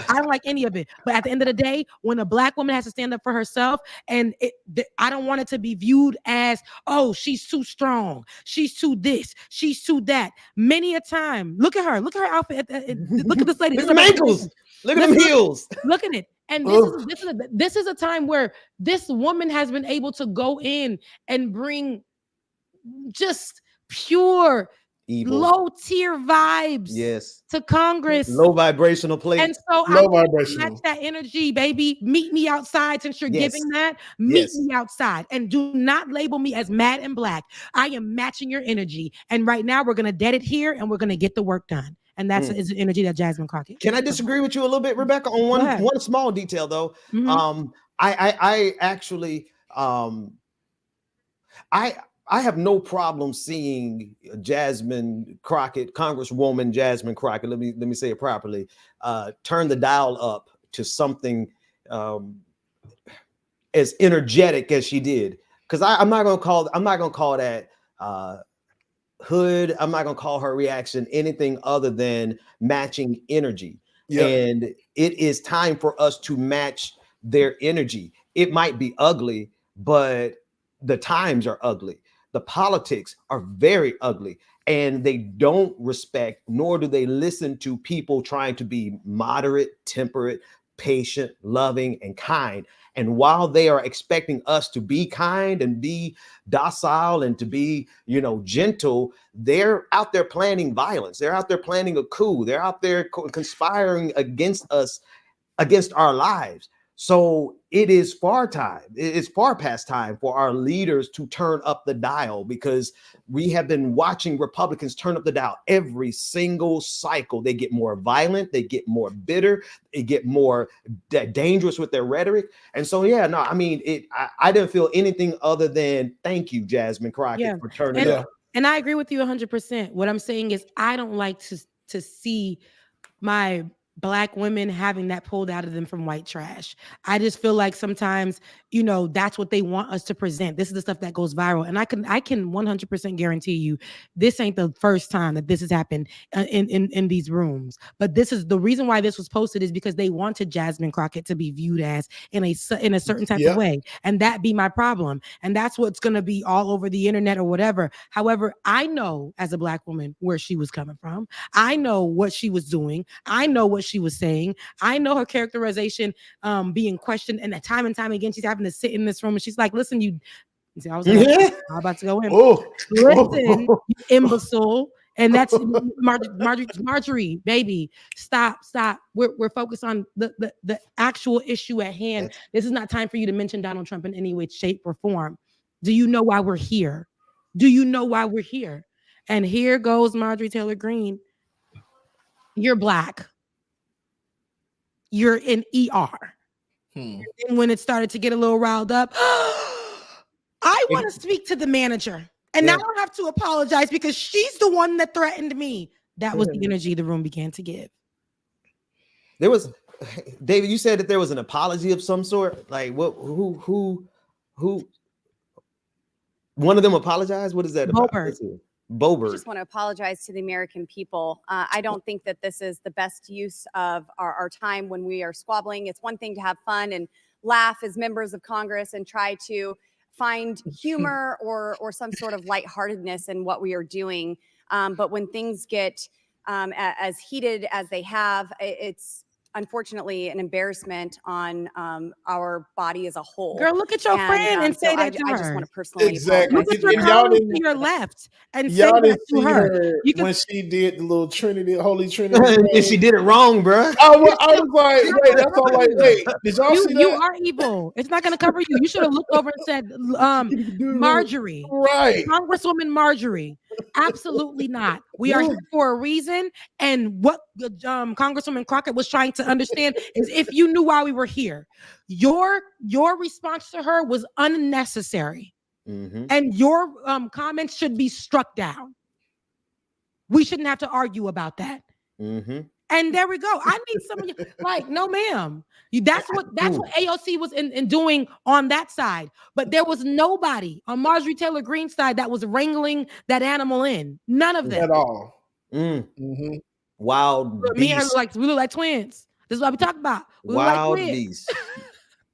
don't like any of it. But at the end of the day, when a black woman has to stand up for herself, and I don't want it to be viewed as, oh, she's too strong, she's too this, she's too that. Many a time, look at her outfit. Look at this lady. Look at them ankles. Look at them heels. Look at it. And this is a time where this woman has been able to go in and bring just pure evil, low tier vibes to Congress. Low vibrational place. And so I match that energy, baby. Meet me outside. Since you're giving that, meet me outside. And do not label me as mad and black. I am matching your energy. And right now we're going to dead it here and we're going to get the work done. And that's the energy that Jasmine Crockett. Can I disagree with you a little bit, Rebecca, on one small detail though? I actually I have no problem seeing Jasmine Crockett, Congresswoman Jasmine Crockett. Let me say it properly. Turn the dial up to something as energetic as she did. Because I'm not gonna call that hood. I'm not gonna call her reaction anything other than matching energy. Yep. And it is time for us to match their energy. It might be ugly, but the times are ugly. The politics are very ugly, and they don't respect nor do they listen to people trying to be moderate, temperate, patient, loving, and kind. And while they are expecting us to be kind and be docile and to be, gentle, they're out there planning violence. They're out there planning a coup. They're out there conspiring against us, against our lives. So it is it's far past time for our leaders to turn up the dial, because we have been watching Republicans turn up the dial every single cycle. They get more violent, they get more bitter, they get more dangerous with their rhetoric. And so, I didn't feel anything other than thank you, Jasmine Crockett, for turning up. And I agree with you 100%. What I'm saying is I don't like to see my Black women having that pulled out of them from white trash. I just feel like sometimes, that's what they want us to present. This is the stuff that goes viral. And I can 100% guarantee you, this ain't the first time that this has happened in these rooms. But this is the reason why this was posted, is because they wanted Jasmine Crockett to be viewed as in a certain type of way. And that be my problem. And that's what's going to be all over the internet or whatever. However, I know as a Black woman where she was coming from. I know what she was doing. I know what she was saying. I know her characterization being questioned, and time again she's having to sit in this room and she's like, listen, I was about to go in. Listen, you imbecile. And that's Marjorie, baby, stop. We're focused on the actual issue at hand. This is not time for you to mention Donald Trump in any way, shape, or form. Do you know why we're here? And here goes Marjorie Taylor Greene. You're Black. You're in ER. And when it started to get a little riled up, I want to speak to the manager. And I don't have to apologize because she's the one that threatened me. That was the energy the room began to give. There was, David, you said that there was an apology of some sort. Like who one of them apologized? What is that about? Boebert. I just want to apologize to the American people. I don't think that this is the best use of our time when we are squabbling. It's one thing to have fun and laugh as members of Congress and try to find humor or some sort of lightheartedness in what we are doing. But when things get as heated as they have, it's unfortunately an embarrassment on our body as a whole. Girl, look at your friend and say that to her. I just want to personally exactly. Look at your colleague to your left and say that to her. When she did the little Holy Trinity. And she did it wrong, bro. I was like, wait, that's all like, wait, did y'all see that? You are evil. It's not going to cover you. You should have looked over and said, Marjorie. Right. Congresswoman Marjorie. Absolutely not. We are here for a reason. And what Congresswoman Crockett was trying to understand is if you knew why we were here, your response to her was unnecessary. And your comments should be struck down. We shouldn't have to argue about that. And there we go. I need some of you. Like, no, ma'am. That's what AOC was in doing on that side. But there was nobody on Marjorie Taylor Greene's side that was wrangling that animal in. None of them at all. Wild beast. Me and her we look like twins. This is what we talk about. We Wild like beast.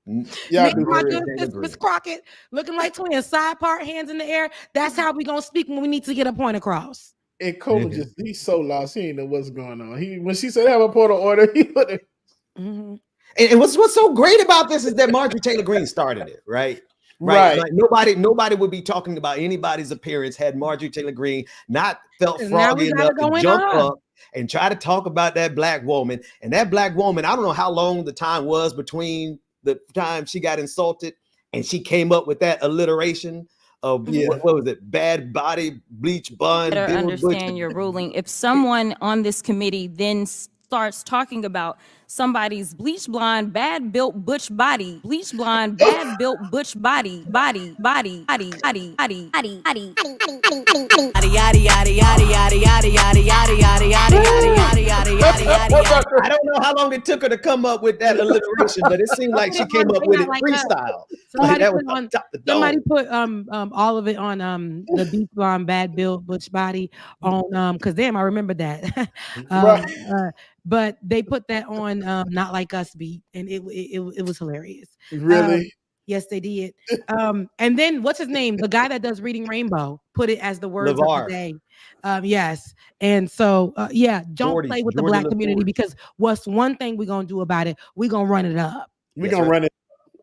Miss Crockett looking like twins, side part, hands in the air. That's how we gonna speak when we need to get a point across. And Cole he's so lost. He ain't know what's going on. When she said have a point of order, he put it. And what's so great about this is that Marjorie Taylor Greene started it, right? Right. Like nobody would be talking about anybody's appearance had Marjorie Taylor Greene not felt froggy enough to jump up and try to talk about that Black woman. And that Black woman, I don't know how long the time was between the time she got insulted and she came up with that alliteration of what was it? Bad body, bleach bun. Better understand your ruling. If someone on this committee then starts talking about somebody's bleach blonde, bad built butch body, bleach blonde, bad built butch body. I don't know how long it took her to come up with that alliteration, but it seemed like she came up with it freestyle. Somebody put all of it on the beach blonde, bad built butch body on because damn, I remember that. But they put that on Not Like Us beat, and it was hilarious. Really? Yes, they did. And then what's his name? The guy that does Reading Rainbow put it as the words LeVar. of the day. Yes. And so don't play with the Black community, because what's one thing we're gonna do about it? We're gonna run it up. We're gonna run it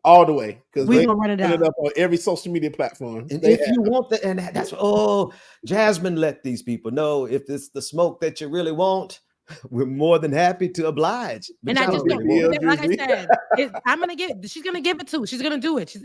all the way, because we're gonna run it up on every social media platform. And if you want that, and that's Jasmine let these people know if it's the smoke that you really want. We're more than happy to oblige. And I just know, like I said, she's gonna give it to. She's gonna do it.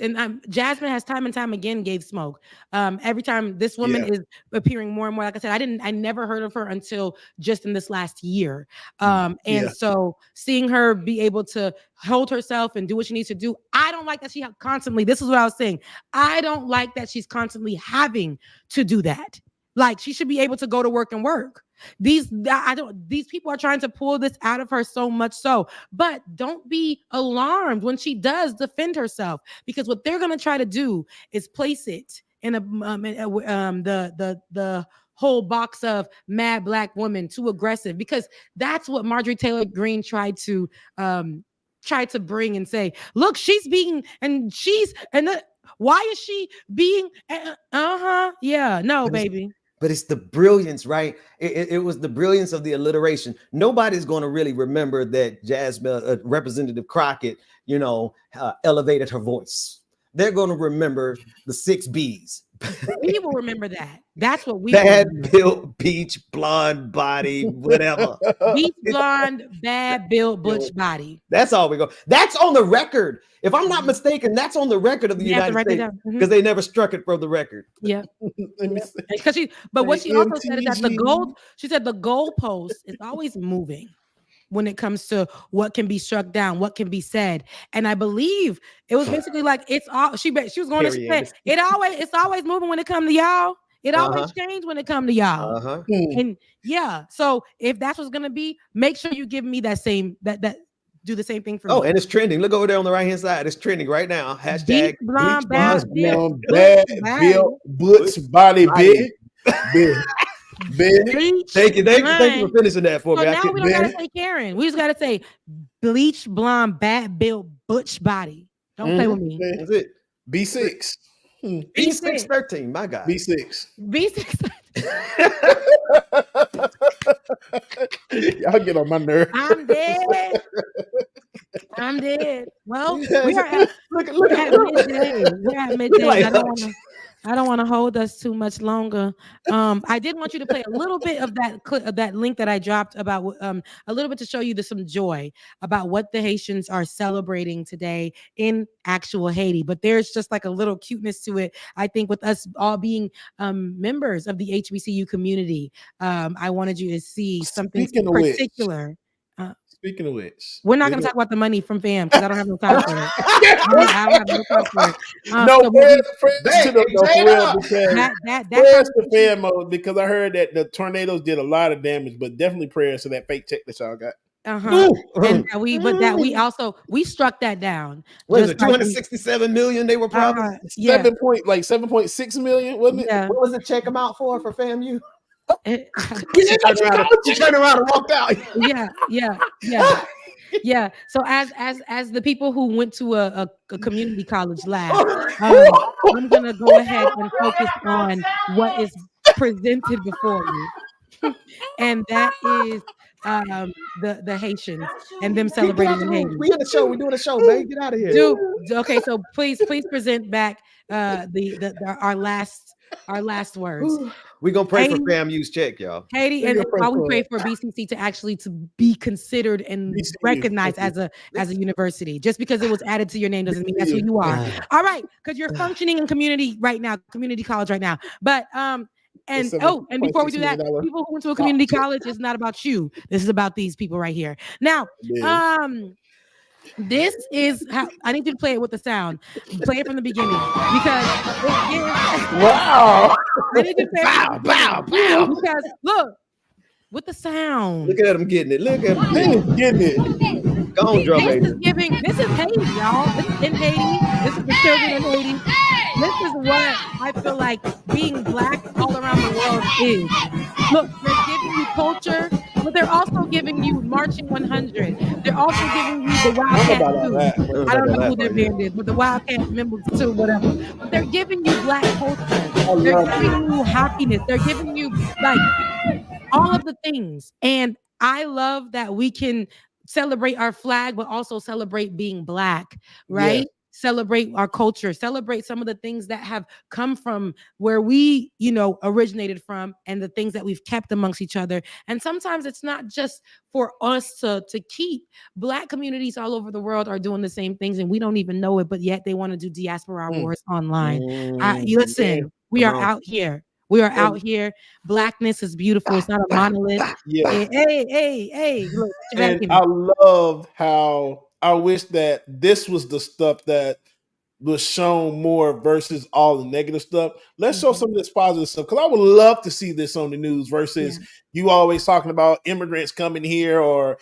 Jasmine has time and time again gave smoke. Every time this woman is appearing more and more. Like I said, I never heard of her until just in this last year. So seeing her be able to hold herself and do what she needs to do, I don't like that she constantly. This is what I was saying. I don't like that she's constantly having to do that. Like, she should be able to go to work and work. These people are trying to pull this out of her so much so, but don't be alarmed when she does defend herself, because what they're gonna try to do is place it in the whole box of mad Black woman, too aggressive, because that's what Marjorie Taylor Greene tried to bring and say, look, she's being, and she's, and why is she being, no, baby. But it's the brilliance, right? It was the brilliance of the alliteration. Nobody's going to really remember that Jasmine, Representative Crockett, elevated her voice. They're going to remember the 6 B's. We will remember that. That's what we bad built, beach blonde body, whatever. Beach blonde, bad built, butch body. That's all we go. That's on the record. If I'm not mistaken, that's on the record of the United States, because they never struck it from the record. Yeah. But what she also said is that the goalpost is always moving when it comes to what can be struck down, what can be said. And I believe it was basically like she was going to say it's always moving when it comes to y'all. It always changes when it comes to y'all. And so if that's what's gonna be, make sure you give me that same that do the same thing for me. Oh, and it's trending. Look over there on the right hand side. It's trending right now. Hashtag blonde bad built butch body big. Thank you for finishing that for me. Now we don't gotta say Karen. We just gotta say bleach blonde, bad built, butch body. Don't play with me. That's it. B6. B613, my God. B6. B6. Y'all get on my nerve. I'm dead. Well, we are at midday. We're at midday. I don't want to hold us too much longer. I did want you to play a little bit of that link that I dropped about a little bit to show you some joy about what the Haitians are celebrating today in actual Haiti. But there's just like a little cuteness to it. I think with us all being members of the HBCU community, I wanted you to see something particular. Speaking of which, we're not going to talk about the money from fam because I don't have no time for it. I don't have no time for it. Prayers to fam mode, because I heard that the tornadoes did a lot of damage, but definitely prayers to that fake check that y'all got. And we struck that down. What is it? 267 million they were promised. 7.6 million, wasn't it? Yeah. What was the check amount for FAMU? She turned around and walked out. Yeah. So as the people who went to a community college lab, I'm gonna go ahead and focus on what is presented before me, and that is the Haitians and them celebrating in Haiti. We in the show. We're doing a show, man. Get out of here. Okay. So please present back our last words. We're gonna pray for FAMU's check, y'all. Haiti, and while we pray for BCC to be considered and recognized as a university. Just because it was added to your name doesn't mean that's who you are. All right, because you're functioning in community college right now. But And $7.6 and before we do that, million people who went to a community college, it's not about you. This is about these people right here. Now, this is how I need you to play it with the sound. Play it from the beginning because wow. I need you to play it from the beginning because look with the sound. Look at him getting it. Look at him getting it. Go on, drum This major. is giving. This is Haiti, y'all. This is in Haiti. This is the children in Haiti. This is what I feel like being Black all around the world is. Look, they're giving you culture, but they're also giving you Marching 100. They're also giving you the Wildcat too. I don't know who their band is, but the Wildcat members too, whatever. But they're giving you Black culture. They're giving you happiness. They're giving you like all of the things. And I love that we can celebrate our flag, but also celebrate being Black, right? Yeah. Celebrate our culture, celebrate some of the things that have come from where we, originated from and the things that we've kept amongst each other. And sometimes it's not just for us to keep. Black communities all over the world are doing the same things and we don't even know it, but yet they want to do diaspora wars online. Listen, we are out here. We are out here. Blackness is beautiful. It's not a monolith. Yeah. Hey. Look, and I love how I wish that this was the stuff that was shown more versus all the negative stuff. Let's show some of this positive stuff because I would love to see this on the news versus you always talking about immigrants coming here or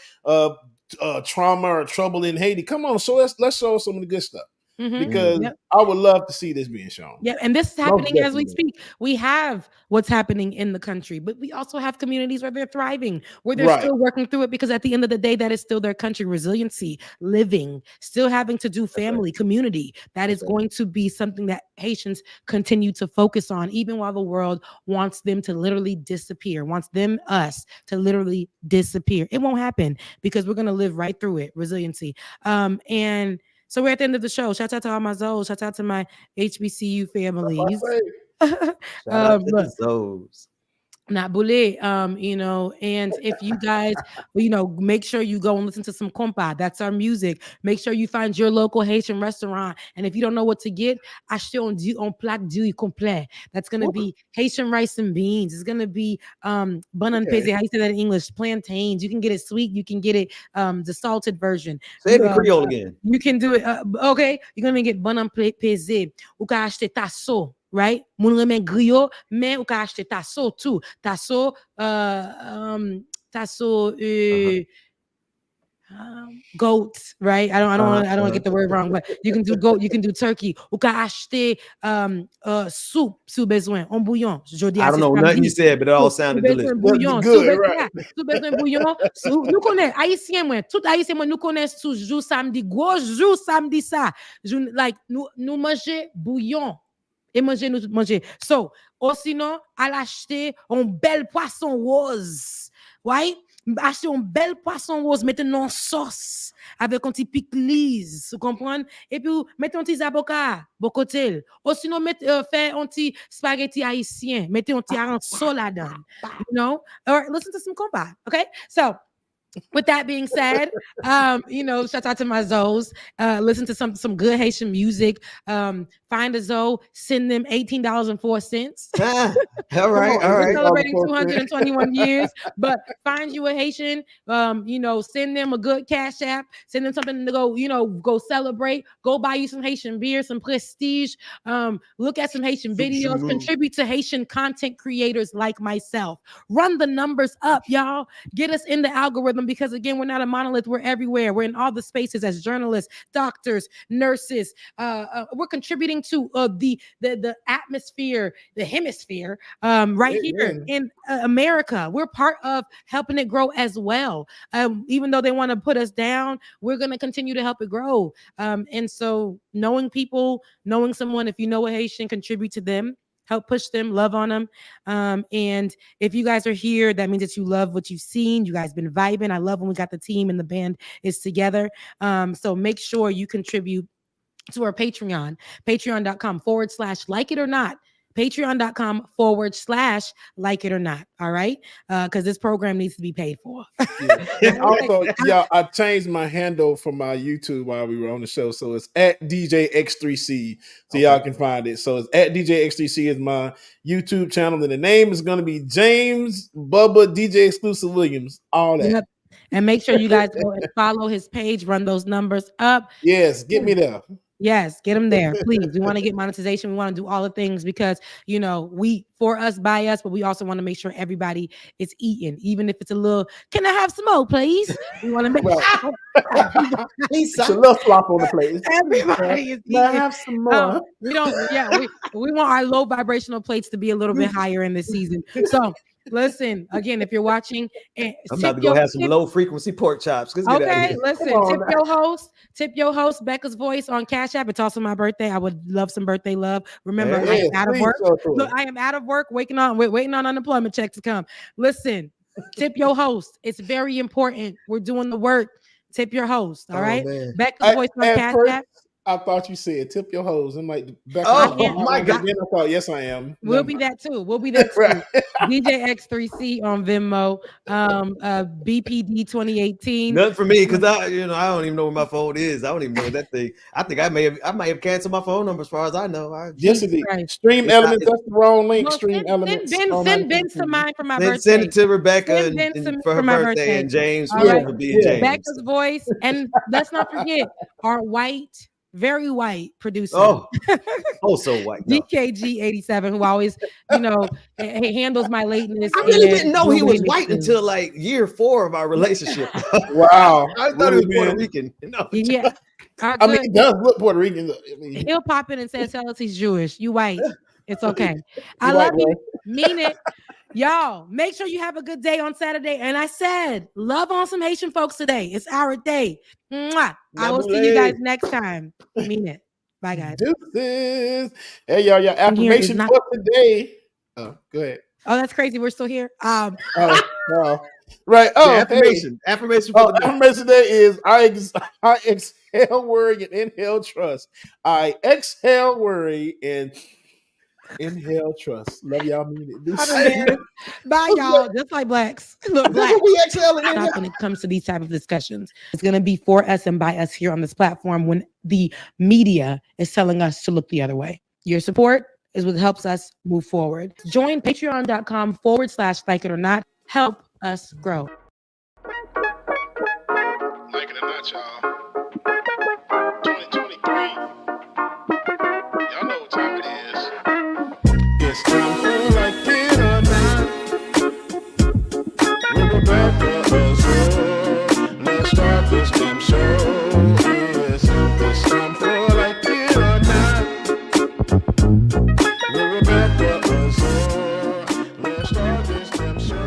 trauma or trouble in Haiti. Come on, so let's show some of the good stuff. Because I would love to see this being shown. Yeah, and this is happening as we speak. We have what's happening in the country, but we also have communities where they're thriving, where they're still working through it because at the end of the day, that is still their country. Resiliency, living, still having to do family, community. That is going to be something that Haitians continue to focus on, even while the world wants them to literally disappear, us to literally disappear. It won't happen because we're going to live right through it. Resiliency. And so we're at the end of the show. Shout out to all my Zoes. Shout out to my HBCU families. Shout out to the Zoes. Not bully, and if you guys, make sure you go and listen to some compa. That's our music. Make sure you find your local Haitian restaurant. And if you don't know what to get, acheter un plat du complet. That's going to be Haitian rice and beans. It's going to be banan peze. How you say that in English? Plantains. You can get it sweet. You can get it the salted version. Say it in Creole again. You can do it. Okay. You're going to get banan peze. Ou ka acheter tasso. Right? Moun remen griot, mais ou ka acheter tasso too. Tasso, goat, right? I don't want to get the word wrong, but you can do goat, you can do turkey. Ou ka acheter soup sous besoin, en bouillon. I don't know nothing you said, but it all sounded delicious. Bouillon, good, right? Sous besoin bouillon. Nous connaît haïtien moi, tout haïtien moi nous connaît sous jour samedi, gros jour samedi ça. Like nous manger bouillon. Et manger. So, ou sinon, à l'acheter un bel poisson rose. Ouais? Acheter un bel poisson rose, mettez dans sauce avec un petit piclis, vous comprenez? Et puis, mettez un petit avocat, bocotel. Ou sinon, faire un petit spaghetti haïtien, mettez un petit aranceau là-dedans. Or listen to some compa, okay? So, with that being said, shout out to my Zoes. Listen to some good Haitian music. Find a Zoe, send them $18.04. All right. We're celebrating 221 years, but find you a Haitian. Send them a good Cash App. Send them something to go celebrate. Go buy you some Haitian beer, some Prestige. Look at some Haitian videos. Contribute to Haitian content creators like myself. Run the numbers up, y'all. Get us in the algorithm. Because again, we're not a monolith. We're everywhere. We're in all the spaces as journalists, doctors, nurses. We're contributing to the atmosphere, the hemisphere, right here in America. We're part of helping it grow as well. Even though they want to put us down, we're going to continue to help it grow. And so knowing people, knowing someone, if you know a Haitian, contribute to them. Help push them, love on them. And if you guys are here, that means that you love what you've seen. You guys been vibing. I love when we got the team and the band is together. So make sure you contribute to our Patreon, patreon.com/like it or not. patreon.com/like it or not. All right. Because this program needs to be paid for. And also, y'all, I changed my handle for my YouTube while we were on the show. So it's at DJX3C. So y'all can find it. So it's at DJX3C is my YouTube channel. And the name is going to be James Bubba DJ Exclusive Williams. All that. Yep. And make sure you guys go and follow his page, run those numbers up. Yes, get me there. Yes, get them there, please. We want to get monetization. We want to do all the things because, you know, we for us, by us, but we also want to make sure everybody is eating, even if it's a little, can I have some more, please? We want to make sure it's a little slop on the plate. Everybody is eating. Can I have some more? We don't, we want our low vibrational plates to be a little bit higher in this season. So listen, again, if you're watching, I'm about to go have some low frequency pork chops. Okay, listen, tip your host, Becca's Voice on Cash App. It's also my birthday. I would love some birthday love. Remember, I'm out of work. Look, I am out of work, waiting on unemployment check to come. Listen, tip your host. It's very important. We're doing the work. Tip your host. All right. Man. Becca's Voice on Cash App. I thought you said tip your hose. I'm like, my God. Then I thought, yes, I am. We'll be that too. Right. DJ X3C on Venmo. BPD 2018. Nothing for me because I don't even know where my phone is. I don't even know that thing. I think I may have canceled my phone number as far as I know. Yes, it is. Stream Elements. That's the wrong link. Well, Stream Elements. Send Ben some mine for my birthday. Send it to Rebecca for her birthday and James for being James. Becca's Voice, and let's not forget our white. Very white producer. So white. No. DKG 87, who always, he handles my lateness. I really didn't know he was white until like year 4 of our relationship. Wow. I thought he was Puerto Rican. No. Yeah. I mean, he does look Puerto Rican. He'll pop in and tell us he's Jewish. You white. It's okay. I love you. Mean it. Y'all, make sure you have a good day on Saturday. And I said, love on some Haitian folks today. It's our day. Mwah. I will see you guys next time. Mean it. Bye, guys. Deuces. Hey, y'all, your affirmation for today. Oh, go ahead. Oh, that's crazy. We're still here. Right. Affirmation. Hey. Affirmation for the day. Affirmation today is I exhale worry and inhale trust. I exhale worry and inhale trust. Love y'all. Mean it. Bye, y'all. Just like blacks. Look, blacks. We exhale and inhale. When it comes to these type of discussions, it's going to be for us and by us here on this platform when the media is telling us to look the other way. Your support is what helps us move forward. Join patreon.com/like it or not. Help us grow. Like it or not, y'all. 2023. Y'all know what time it is. It's time for like it or not. We're about to Azure. Let's start this damn show. Yes, it's time for like it or not. We're about to Azure. Let's start this damn show.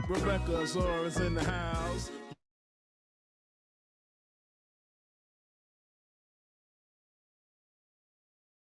Rebecca Azor is in the house.